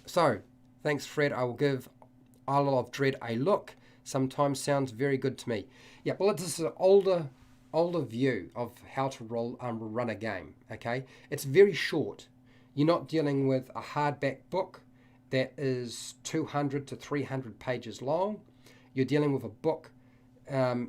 [SPEAKER 1] So, thanks, Fred. I will give Isle of Dread a look. Sometimes sounds very good to me. Yeah, well, this is an older view of how to run a game. Okay, it's very short. You're not dealing with a hardback book that is 200 to 300 pages long. You're dealing with a book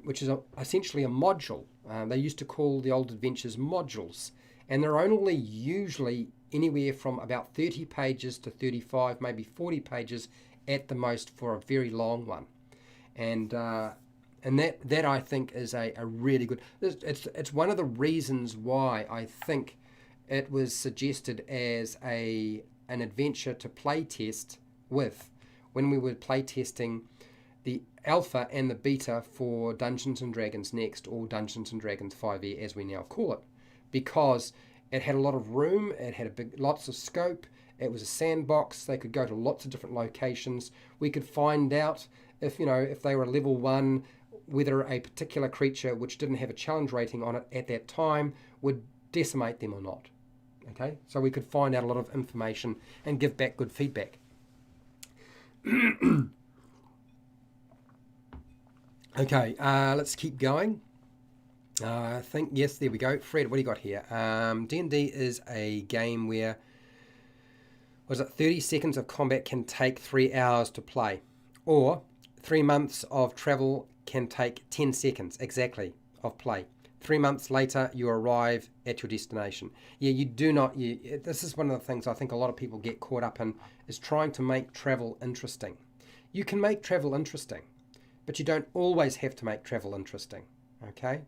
[SPEAKER 1] which is essentially a module. They used to call the old adventures modules, and they're only usually anywhere from about 30 pages to 35, maybe 40 pages at the most for a very long one. And that I think is a really good, it's one of the reasons why I think it was suggested as an adventure to play test with when we were play testing the alpha and the beta for Dungeons and Dragons Next, or Dungeons and Dragons 5e as we now call it, because it had a lot of room, it had lots of scope, it was a sandbox, they could go to lots of different locations. We could find out if they were level 1, whether a particular creature which didn't have a challenge rating on it at that time would decimate them or not. Okay, so we could find out a lot of information and give back good feedback. Okay, let's keep going. I think, yes, there we go. Fred, what do you got here? D&D is a game where, 30 seconds of combat can take 3 hours to play, or 3 months of travel can take 10 seconds exactly of play. 3 months later, you arrive at your destination. Yeah, you do not. This is one of the things I think a lot of people get caught up in, is trying to make travel interesting. You can make travel interesting, but you don't always have to make travel interesting. Okay,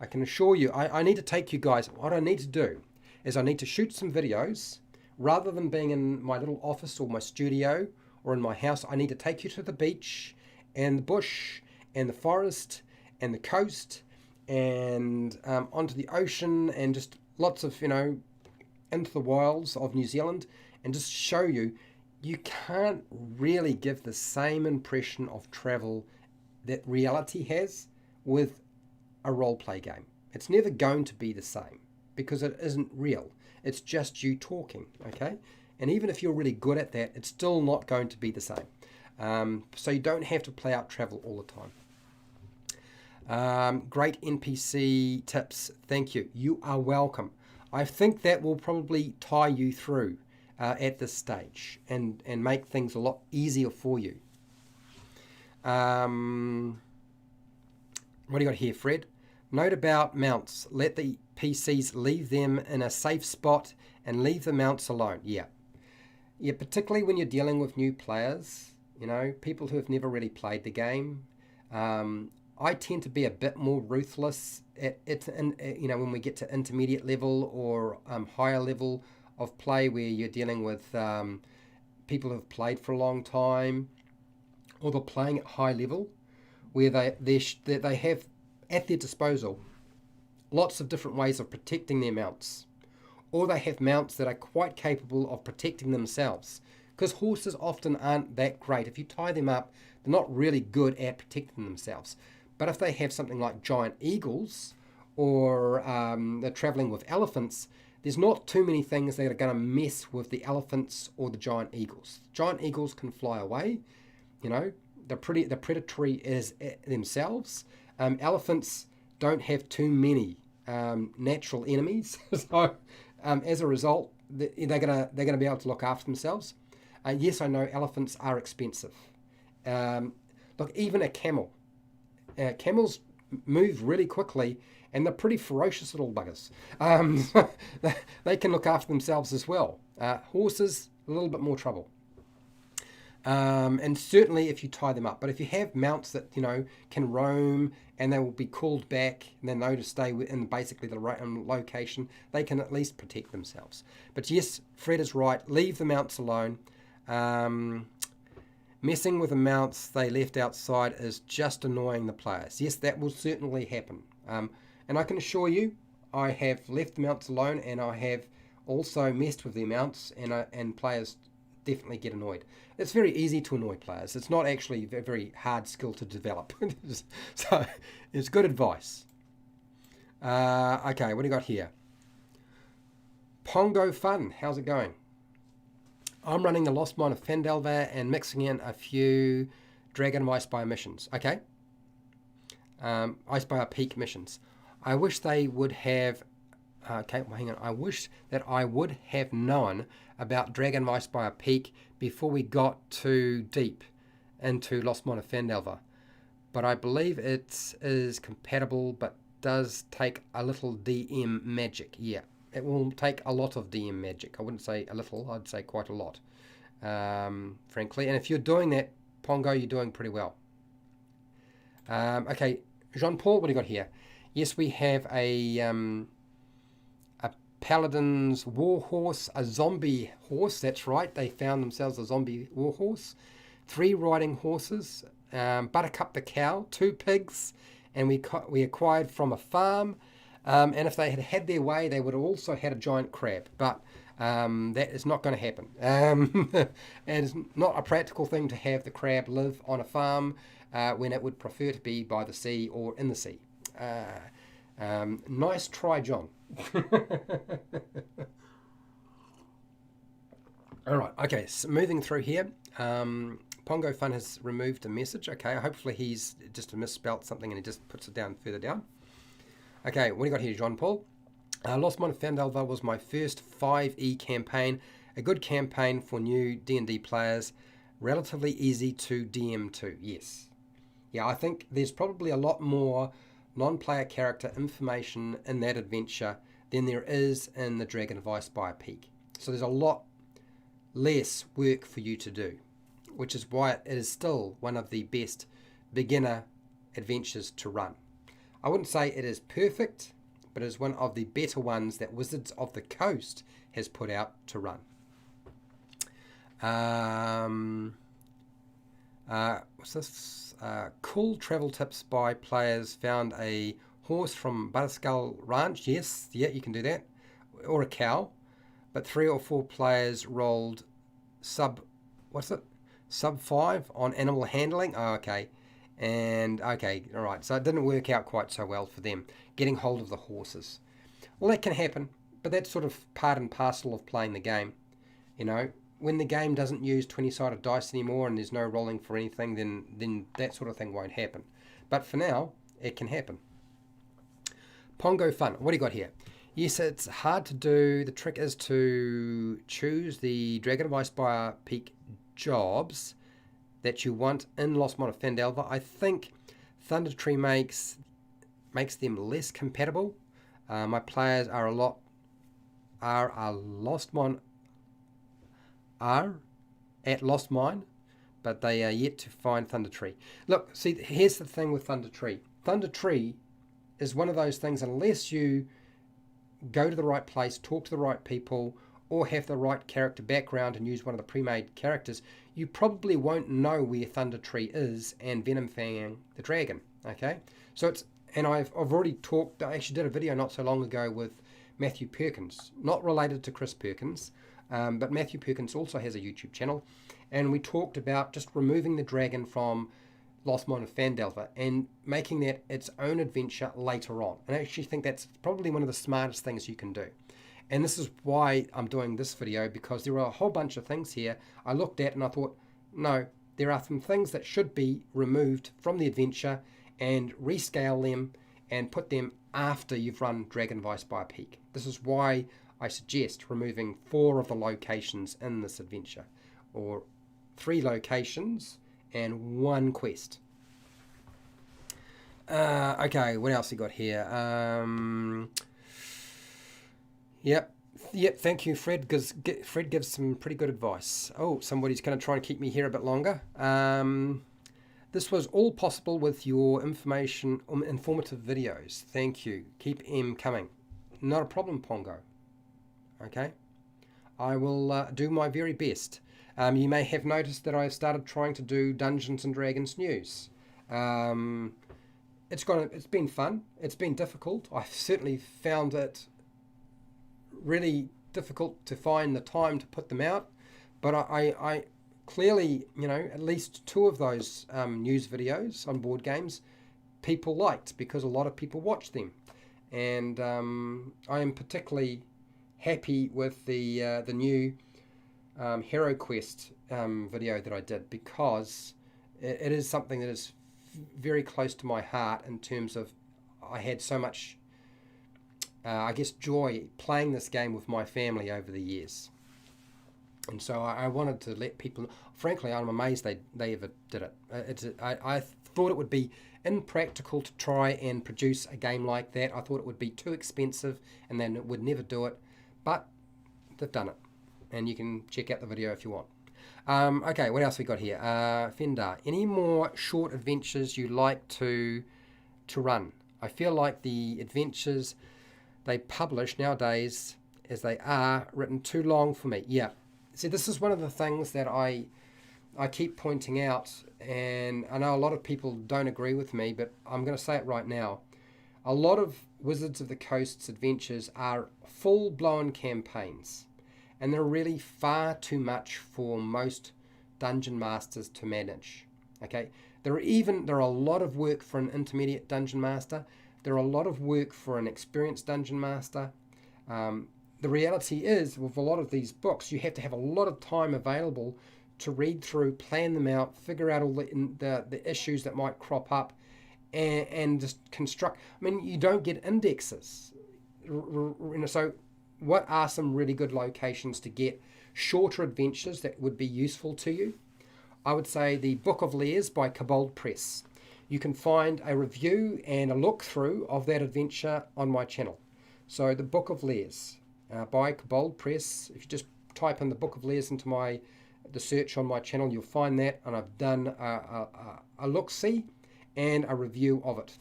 [SPEAKER 1] I can assure you. I need to take you guys. What I need to do is I need to shoot some videos rather than being in my little office or my studio or in my house. I need to take you to the beach and the bush and the forest and the coast and onto the ocean and just lots of, into the wilds of New Zealand, and just show you can't really give the same impression of travel that reality has with a role-play game. It's never going to be the same because it isn't real. It's just you talking, okay? And even if you're really good at that, it's still not going to be the same. So you don't have to play out travel all the time. Great NPC tips. Thank you. You are welcome. I think that will probably tie you through at this stage and make things a lot easier for you. What do you got here, Fred? Note about mounts. Let the PCs leave them in a safe spot and leave the mounts alone. Yeah, particularly when you're dealing with new players, people who have never really played the game. I tend to be a bit more ruthless when we get to intermediate level or higher level of play, where you're dealing with people who have played for a long time, or they're playing at high level, where they have at their disposal lots of different ways of protecting their mounts, or they have mounts that are quite capable of protecting themselves, because horses often aren't that great. If you tie them up, they're not really good at protecting themselves. But if they have something like giant eagles, or they're traveling with elephants, there's not too many things that are going to mess with the elephants or the giant eagles. Giant eagles can fly away, they're predatory as themselves. Elephants don't have too many natural enemies, so as a result, they're gonna be able to look after themselves. Yes, I know elephants are expensive. Look, even a camel. Camels move really quickly, and they're pretty ferocious little buggers. They can look after themselves as well. Horses, a little bit more trouble. And certainly if you tie them up. But if you have mounts that, can roam, and they will be called back, and they know to stay in basically the right location, they can at least protect themselves. But yes, Fred is right. Leave the mounts alone. Messing with the mounts they left outside is just annoying the players. Yes, that will certainly happen. And I can assure you, I have left the mounts alone, and I have also messed with the mounts, and players definitely get annoyed. It's very easy to annoy players. It's not actually a very hard skill to develop. So it's good advice. Okay, what do you got here? Pongo Fun, how's it going? I'm running the Lost Mine of Phandelver and mixing in a few Dragon of Icespire missions. Okay. Icespire Peak missions. I wish they would have... Okay, well, hang on. I wish that I would have known about Dragon of Icespire Peak before we got too deep into Lost Mine of Phandelver. But I believe it is compatible, but does take a little DM magic. Yeah, it will take a lot of DM magic. I wouldn't say a little, I'd say quite a lot, frankly. And if you're doing that, Pongo, you're doing pretty well. Okay, Jean-Paul, what do you got here? Yes, we have a Paladin's Warhorse, a zombie horse. That's right, they found themselves a zombie warhorse. 3 riding horses, Buttercup the cow, 2 pigs, and we acquired from a farm. And if they had had their way, they would have also had a giant crab. But that is not going to happen. And it's not a practical thing to have the crab live on a farm when it would prefer to be by the sea or in the sea. Nice try, John. All right, okay, so moving through here. Pongo Fun has removed a message. Okay, hopefully he's just misspelt something and he just puts it down further down. Okay, what do you got here, John Paul? Lost Mine of Phandelver was my first 5e campaign. A good campaign for new D&D players. Relatively easy to DM to, yes. Yeah, I think there's probably a lot more non-player character information in that adventure than there is in the Dragon of Icespire Peak. So there's a lot less work for you to do, which is why it is still one of the best beginner adventures to run. I wouldn't say it is perfect, but it is one of the better ones that Wizards of the Coast has put out to run. What's this? Cool travel tips by players found a horse from Butterskull Ranch. Yes, yeah, you can do that. Or a cow. But 3 or 4 players rolled sub 5 on animal handling. Oh, okay. And, okay, all right. So it didn't work out quite so well for them, getting hold of the horses. Well, that can happen, but that's sort of part and parcel of playing the game. You know, when the game doesn't use 20-sided dice anymore and there's no rolling for anything, then that sort of thing won't happen. But for now, it can happen. Pongo Fun. What do you got here? Yes, it's hard to do. The trick is to choose the Dragon of Icespire Peak jobs that you want in Lost Mine of Phandelver. I think Thunder Tree makes them less compatible. My players are at Lost Mine, but they are yet to find Thunder Tree. Look, see, here's the thing with Thunder Tree. Thunder Tree is one of those things, unless you go to the right place, talk to the right people, or have the right character background and use one of the pre-made characters, you probably won't know where Thunder Tree is and Venom Fang the Dragon. Okay, so it's, and I've already talked. I actually did a video not so long ago with Matthew Perkins, not related to Chris Perkins, but Matthew Perkins also has a YouTube channel, and we talked about just removing the dragon from Lost Mine of Phandelver and making that its own adventure later on. And I actually think that's probably one of the smartest things you can do. And this is why I'm doing this video, because there are a whole bunch of things here I looked at and I thought, no, there are some things that should be removed from the adventure and rescale them and put them after you've run Dragon of Icespire Peak. This is why I suggest removing 4 of the locations in this adventure, or 3 locations and 1 quest. Okay, what else you got here? Yep, thank you, Fred, because Fred gives some pretty good advice. Oh, somebody's going to try and keep me here a bit longer. This was all possible with your informative videos. Thank you. Keep them coming. Not a problem, Pongo. Okay? I will do my very best. You may have noticed that I started trying to do Dungeons and Dragons news. It's been fun. It's been difficult. I've certainly found it really difficult to find the time to put them out, but I clearly, you know, at least 2 of those news videos on board games people liked, because a lot of people watched them, and I am particularly happy with the new Hero Quest video that I did, because it is something that is very close to my heart in terms of I had so much I guess joy playing this game with my family over the years, and so I wanted to let people. Frankly, I'm amazed they ever did it. I thought it would be impractical to try and produce a game like that. I thought it would be too expensive and then it would never do it. but they've done it, and you can check out the video if you want. Okay, what else we got here? Fender, any more short adventures you like to run? I feel like the adventures they publish nowadays, as they are, written too long for me. Yeah, see, this is one of the things that I keep pointing out, and I know a lot of people don't agree with me, but I'm going to say it right now. A lot of Wizards of the Coast's adventures are full-blown campaigns, and they're really far too much for most dungeon masters to manage. Okay, there are a lot of work for an intermediate dungeon master. There are a lot of work for an experienced dungeon master. The reality is, with a lot of these books, you have to have a lot of time available to read through, plan them out, figure out all the issues that might crop up, and just construct. I mean, you don't get indexes. So what are some really good locations to get shorter adventures that would be useful to you? I would say the Book of Lairs by Kobold Press. You can find a review and a look through of that adventure on my channel. So the Book of Lairs by Kobold Press. If you just type in the Book of Lairs into the search on my channel, you'll find that, and I've done a look-see and a review of it.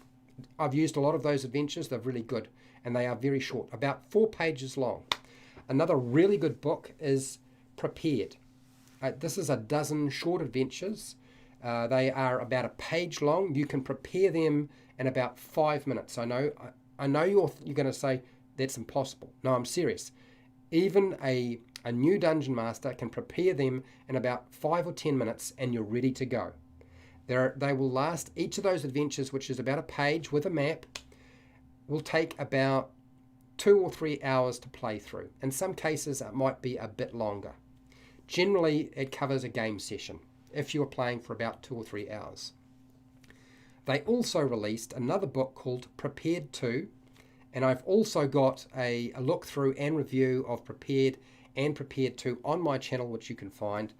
[SPEAKER 1] I've used a lot of those adventures. They're really good, and they are very short, about 4 pages long. Another really good book is Prepared. This is a dozen short adventures. They are about a page long. You can prepare them in about 5 minutes. I know you're going to say that's impossible. No, I'm serious. Even a new dungeon master can prepare them in about 5 or 10 minutes, and you're ready to go. They will last, each of those adventures, which is about a page with a map, will take about 2 or 3 hours to play through. In some cases, it might be a bit longer. Generally, it covers a game session if you're playing for about 2 or 3 hours. They also released another book called Prepared 2, and I've also got a look through and review of Prepared and Prepared 2 on my channel, which you can find,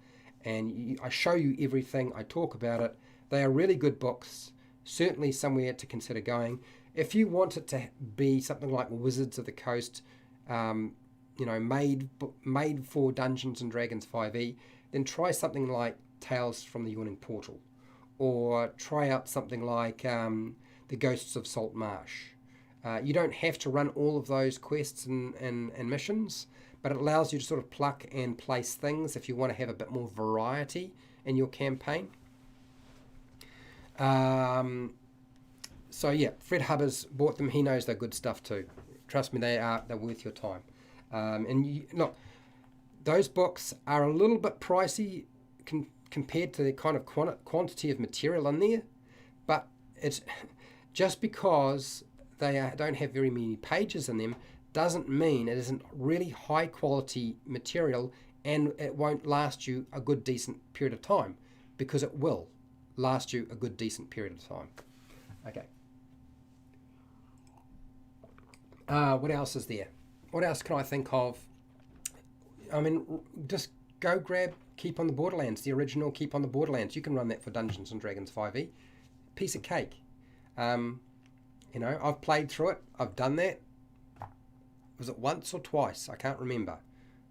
[SPEAKER 1] and I show you everything, I talk about it. They are really good books, certainly somewhere to consider going. If you want it to be something like Wizards of the Coast, made for Dungeons and Dragons 5e, then try something like Tales from the Yawning Portal, or try out something like The Ghosts of Salt Marsh. You don't have to run all of those quests and missions, but it allows you to sort of pluck and place things if you want to have a bit more variety in your campaign. So yeah, Fred Hubbard's bought them. He knows they're good stuff too. Trust me, they're worth your time. Look, those books are a little bit pricey compared to the kind of quantity of material in there, but it's just because they don't have very many pages in them doesn't mean it isn't really high quality material, and it won't last you a good decent period of time, because it will last you a good decent period of time. Okay. What else is there? What else can I think of? I mean, just go grab Keep on the Borderlands, the original Keep on the Borderlands. You can run that for Dungeons and Dragons 5e. Piece of cake. I've played through it. I've done that. Was it once or twice? I can't remember.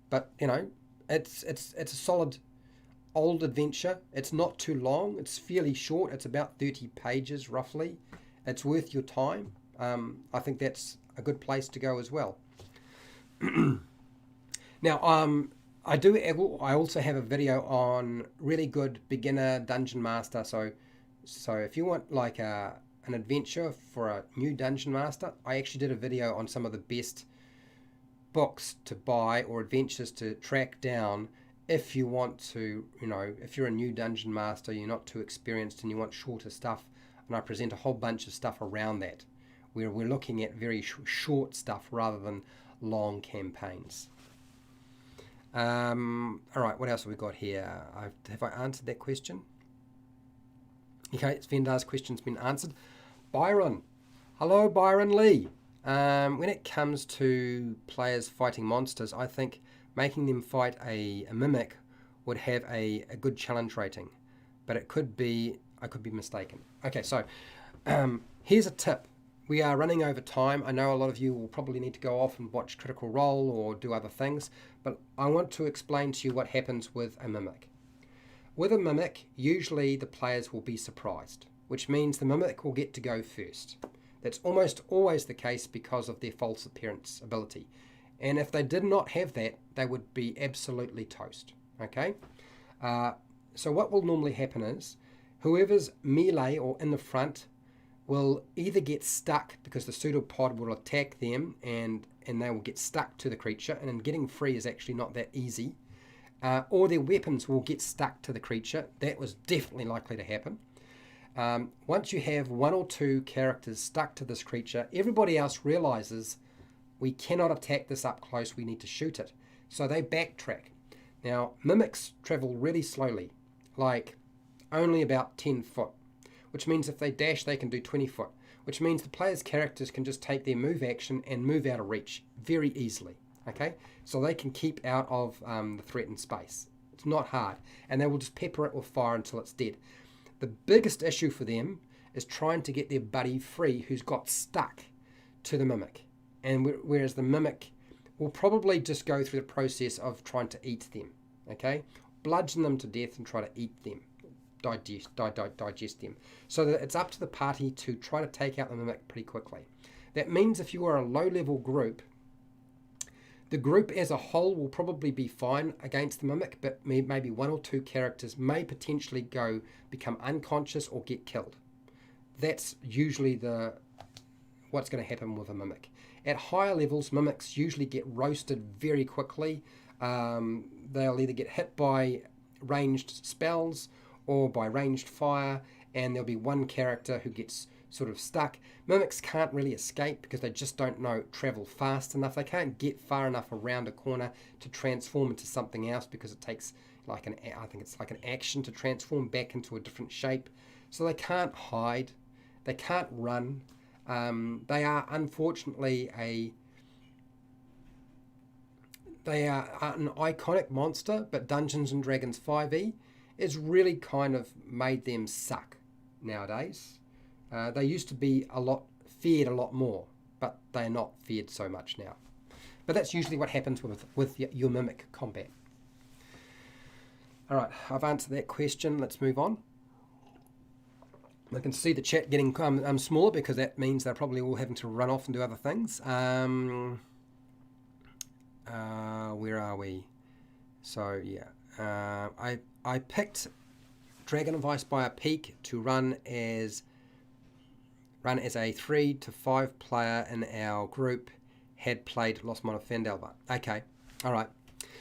[SPEAKER 1] But, it's a solid old adventure. It's not too long. It's fairly short. It's about 30 pages, roughly. It's worth your time. I think that's a good place to go as well. Now, I also have a video on really good beginner dungeon master. So if you want like an adventure for a new dungeon master, I actually did a video on some of the best books to buy or adventures to track down if you want to, if you're a new dungeon master, you're not too experienced and you want shorter stuff. And I present a whole bunch of stuff around that, where we're looking at very short stuff rather than long campaigns. All right, what else have we got here? Have I answered that question? Okay, Vendar's question's been answered. Byron. Hello, Byron Lee. When it comes to players fighting monsters, I think making them fight a mimic would have a good challenge rating, but I could be mistaken. Okay, so here's a tip we are running over time. I know a lot of you will probably need to go off and watch Critical Role or do other things, but I want to explain to you what happens with a Mimic. With a Mimic, usually the players will be surprised, which means the Mimic will get to go first. That's almost always the case because of their false appearance ability. And if they did not have that, they would be absolutely toast. Okay? So what will normally happen is, whoever's melee or in the front will either get stuck because the pseudopod will attack them and they will get stuck to the creature, and getting free is actually not that easy. Or their weapons will get stuck to the creature. That was definitely likely to happen. Once you have one or two characters stuck to this creature, everybody else realizes we cannot attack this up close, we need to shoot it. So they backtrack. Now, Mimics travel really slowly, like only about 10 foot, which means if they dash, they can do 20 foot, which means the player's characters can just take their move action and move out of reach very easily, okay? So they can keep out of the threatened space. It's not hard, and they will just pepper it with fire until it's dead. The biggest issue for them is trying to get their buddy free who's got stuck to the Mimic. And whereas the Mimic will probably just go through the process of trying to eat them, okay? Bludgeon them to death and try to eat them, digest them. So that it's up to the party to try to take out the Mimic pretty quickly. That means if you are a low-level group, the group as a whole will probably be fine against the Mimic, but maybe one or two characters may potentially become unconscious or get killed. That's usually what's going to happen with a Mimic. At higher levels, Mimics usually get roasted very quickly. They'll either get hit by ranged spells or by ranged fire, and there'll be one character who gets sort of stuck. Mimics can't really escape because they just don't travel fast enough. They can't get far enough around a corner to transform into something else because it takes I think it's like an action to transform back into a different shape. So they can't hide. They can't run. They are unfortunately an iconic monster, but Dungeons and Dragons 5e has really kind of made them suck nowadays. They used to be feared a lot more, but they're not feared so much now. But that's usually what happens with your Mimic combat. All right, I've answered that question. Let's move on. I can see the chat getting smaller because that means they're probably all having to run off and do other things. Where are we? So yeah, I picked Dragon of Icespire Peak to run as a 3 to 5 player in our group had played Lost Mine of Phandelver. Okay, all right.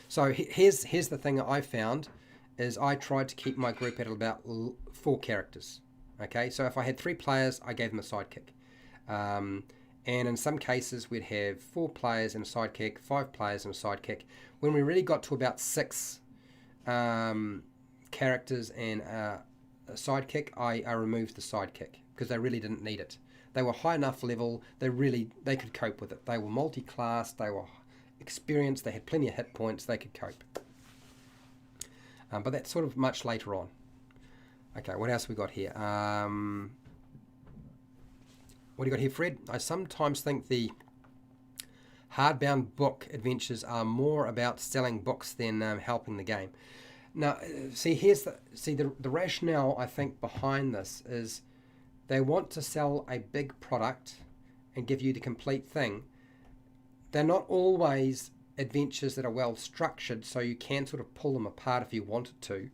[SPEAKER 1] So here's the thing that I found is I tried to keep my group at about 4 characters. Okay, so if I had 3 players, I gave them a sidekick. And in some cases, we'd have 4 players and a sidekick, 5 players and a sidekick. When we really got to about 6 characters and a sidekick, I removed the sidekick because they really didn't need it. They were high enough level, they could cope with it. They were multi-class, they were experienced, they had plenty of hit points, they could cope. But that's sort of much later on. Okay, what else we got here? What do you got here, Fred? I sometimes think the hardbound book adventures are more about selling books than helping the game. Now, see, the rationale I think behind this is they want to sell a big product and give you the complete thing. They're not always adventures that are well structured, so you can sort of pull them apart if you wanted to.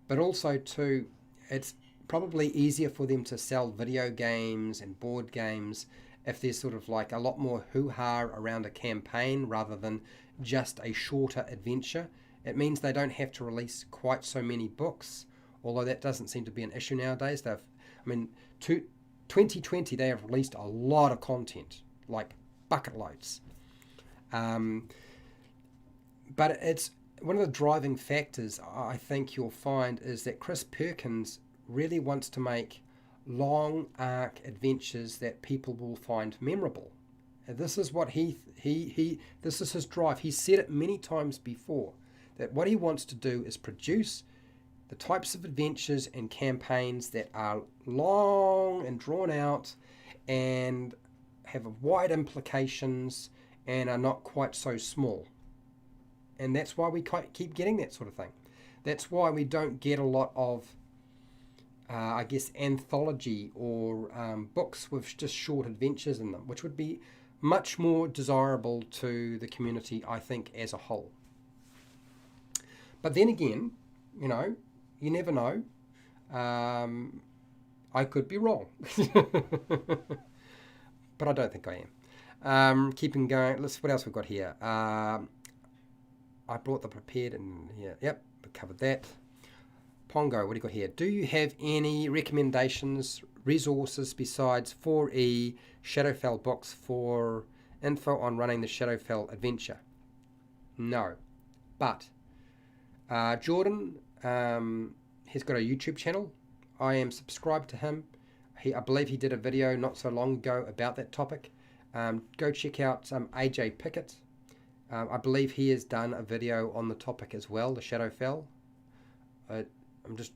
[SPEAKER 1] But also, too, it's probably easier for them to sell video games and board games if there's sort of like a lot more hoo-ha around a campaign rather than just a shorter adventure. It means they don't have to release quite so many books, although that doesn't seem to be an issue nowadays. 2020 they have released a lot of content, like bucket loads. But it's one of the driving factors I think you'll find is that Chris Perkins really wants to make long arc adventures that people will find memorable. This is what this is his drive. He's said it many times before that what he wants to do is produce the types of adventures and campaigns that are long and drawn out and have wide implications and are not quite so small. And that's why we keep getting that sort of thing. That's why we don't get a lot of, I guess, anthology or books with just short adventures in them, which would be much more desirable to the community, I think, as a whole. But then again, you know, you never know. I could be wrong. But I don't think I am. Keeping going. Let's. What else we've got here? I brought the prepared and yeah. Yep, we covered that. Pongo, what do you got here? Do you have any recommendations, resources besides 4E Shadowfell books for info on running the Shadowfell adventure? No, but Jordan has got a YouTube channel. I am subscribed to him. I believe he did a video not so long ago about that topic. Go check out AJ Pickett. I believe he has done a video on the topic as well, the Shadowfell. I'm just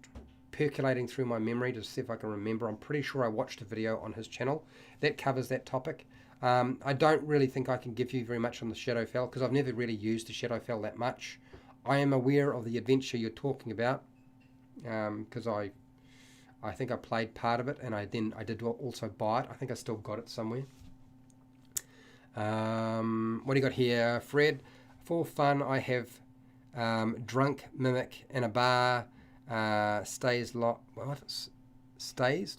[SPEAKER 1] percolating through my memory to see if I can remember. I'm pretty sure I watched a video on his channel that covers that topic. I don't really think I can give you very much on the Shadowfell because I've never really used the Shadowfell that much. I am aware of the adventure you're talking about because I think I played part of it and I did also buy it. I think I still got it somewhere. What do you got here, Fred? For fun, I have drunk mimic in a bar. Stays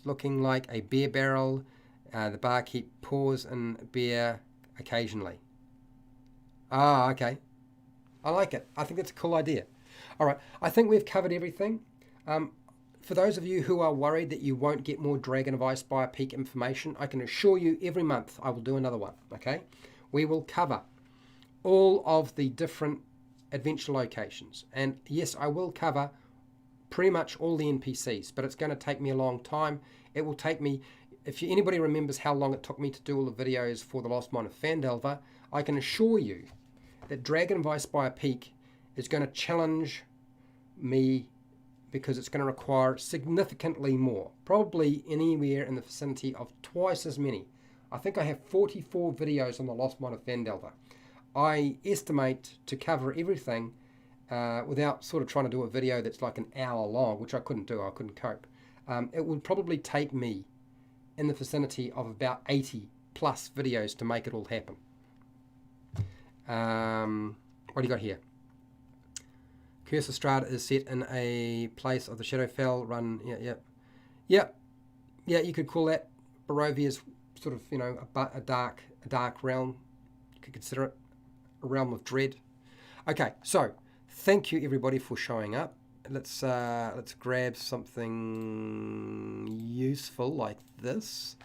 [SPEAKER 1] looking like a beer barrel. The barkeep pours in beer occasionally. Ah, okay. I like it. I think that's a cool idea. All right. I think we've covered everything. For those of you who are worried that you won't get more Dragon of Icespire Peak information, I can assure you every month I will do another one, okay? We will cover all of the different adventure locations. And yes, I will cover pretty much all the NPCs, but it's going to take me a long time. It will take me, if anybody remembers how long it took me to do all the videos for The Lost Mine of Phandelver, I can assure you that Dragon of Icespire Peak is going to challenge me because it's going to require significantly more, probably anywhere in the vicinity of twice as many. I think I have 44 videos on the Lost Mine of Phandelver. I estimate to cover everything without sort of trying to do a video that's like an hour long, which I couldn't do, I couldn't cope. It would probably take me in the vicinity of about 80 plus videos to make it all happen. What do you got here? Curse of Strahd is set in a place of the Shadowfell run. Yeah. You could call that Barovia's sort of, you know, a dark realm. You could consider it a realm of dread. Okay, so thank you everybody for showing up. Let's grab something useful like this.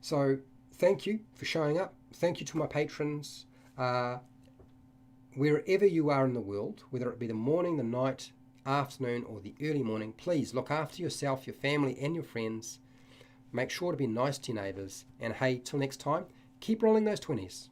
[SPEAKER 1] So thank you for showing up. Thank you to my patrons. Wherever you are in the world, whether it be the morning, the night, afternoon, or the early morning, please look after yourself, your family, and your friends. Make sure to be nice to your neighbours. And hey, till next time, keep rolling those 20s.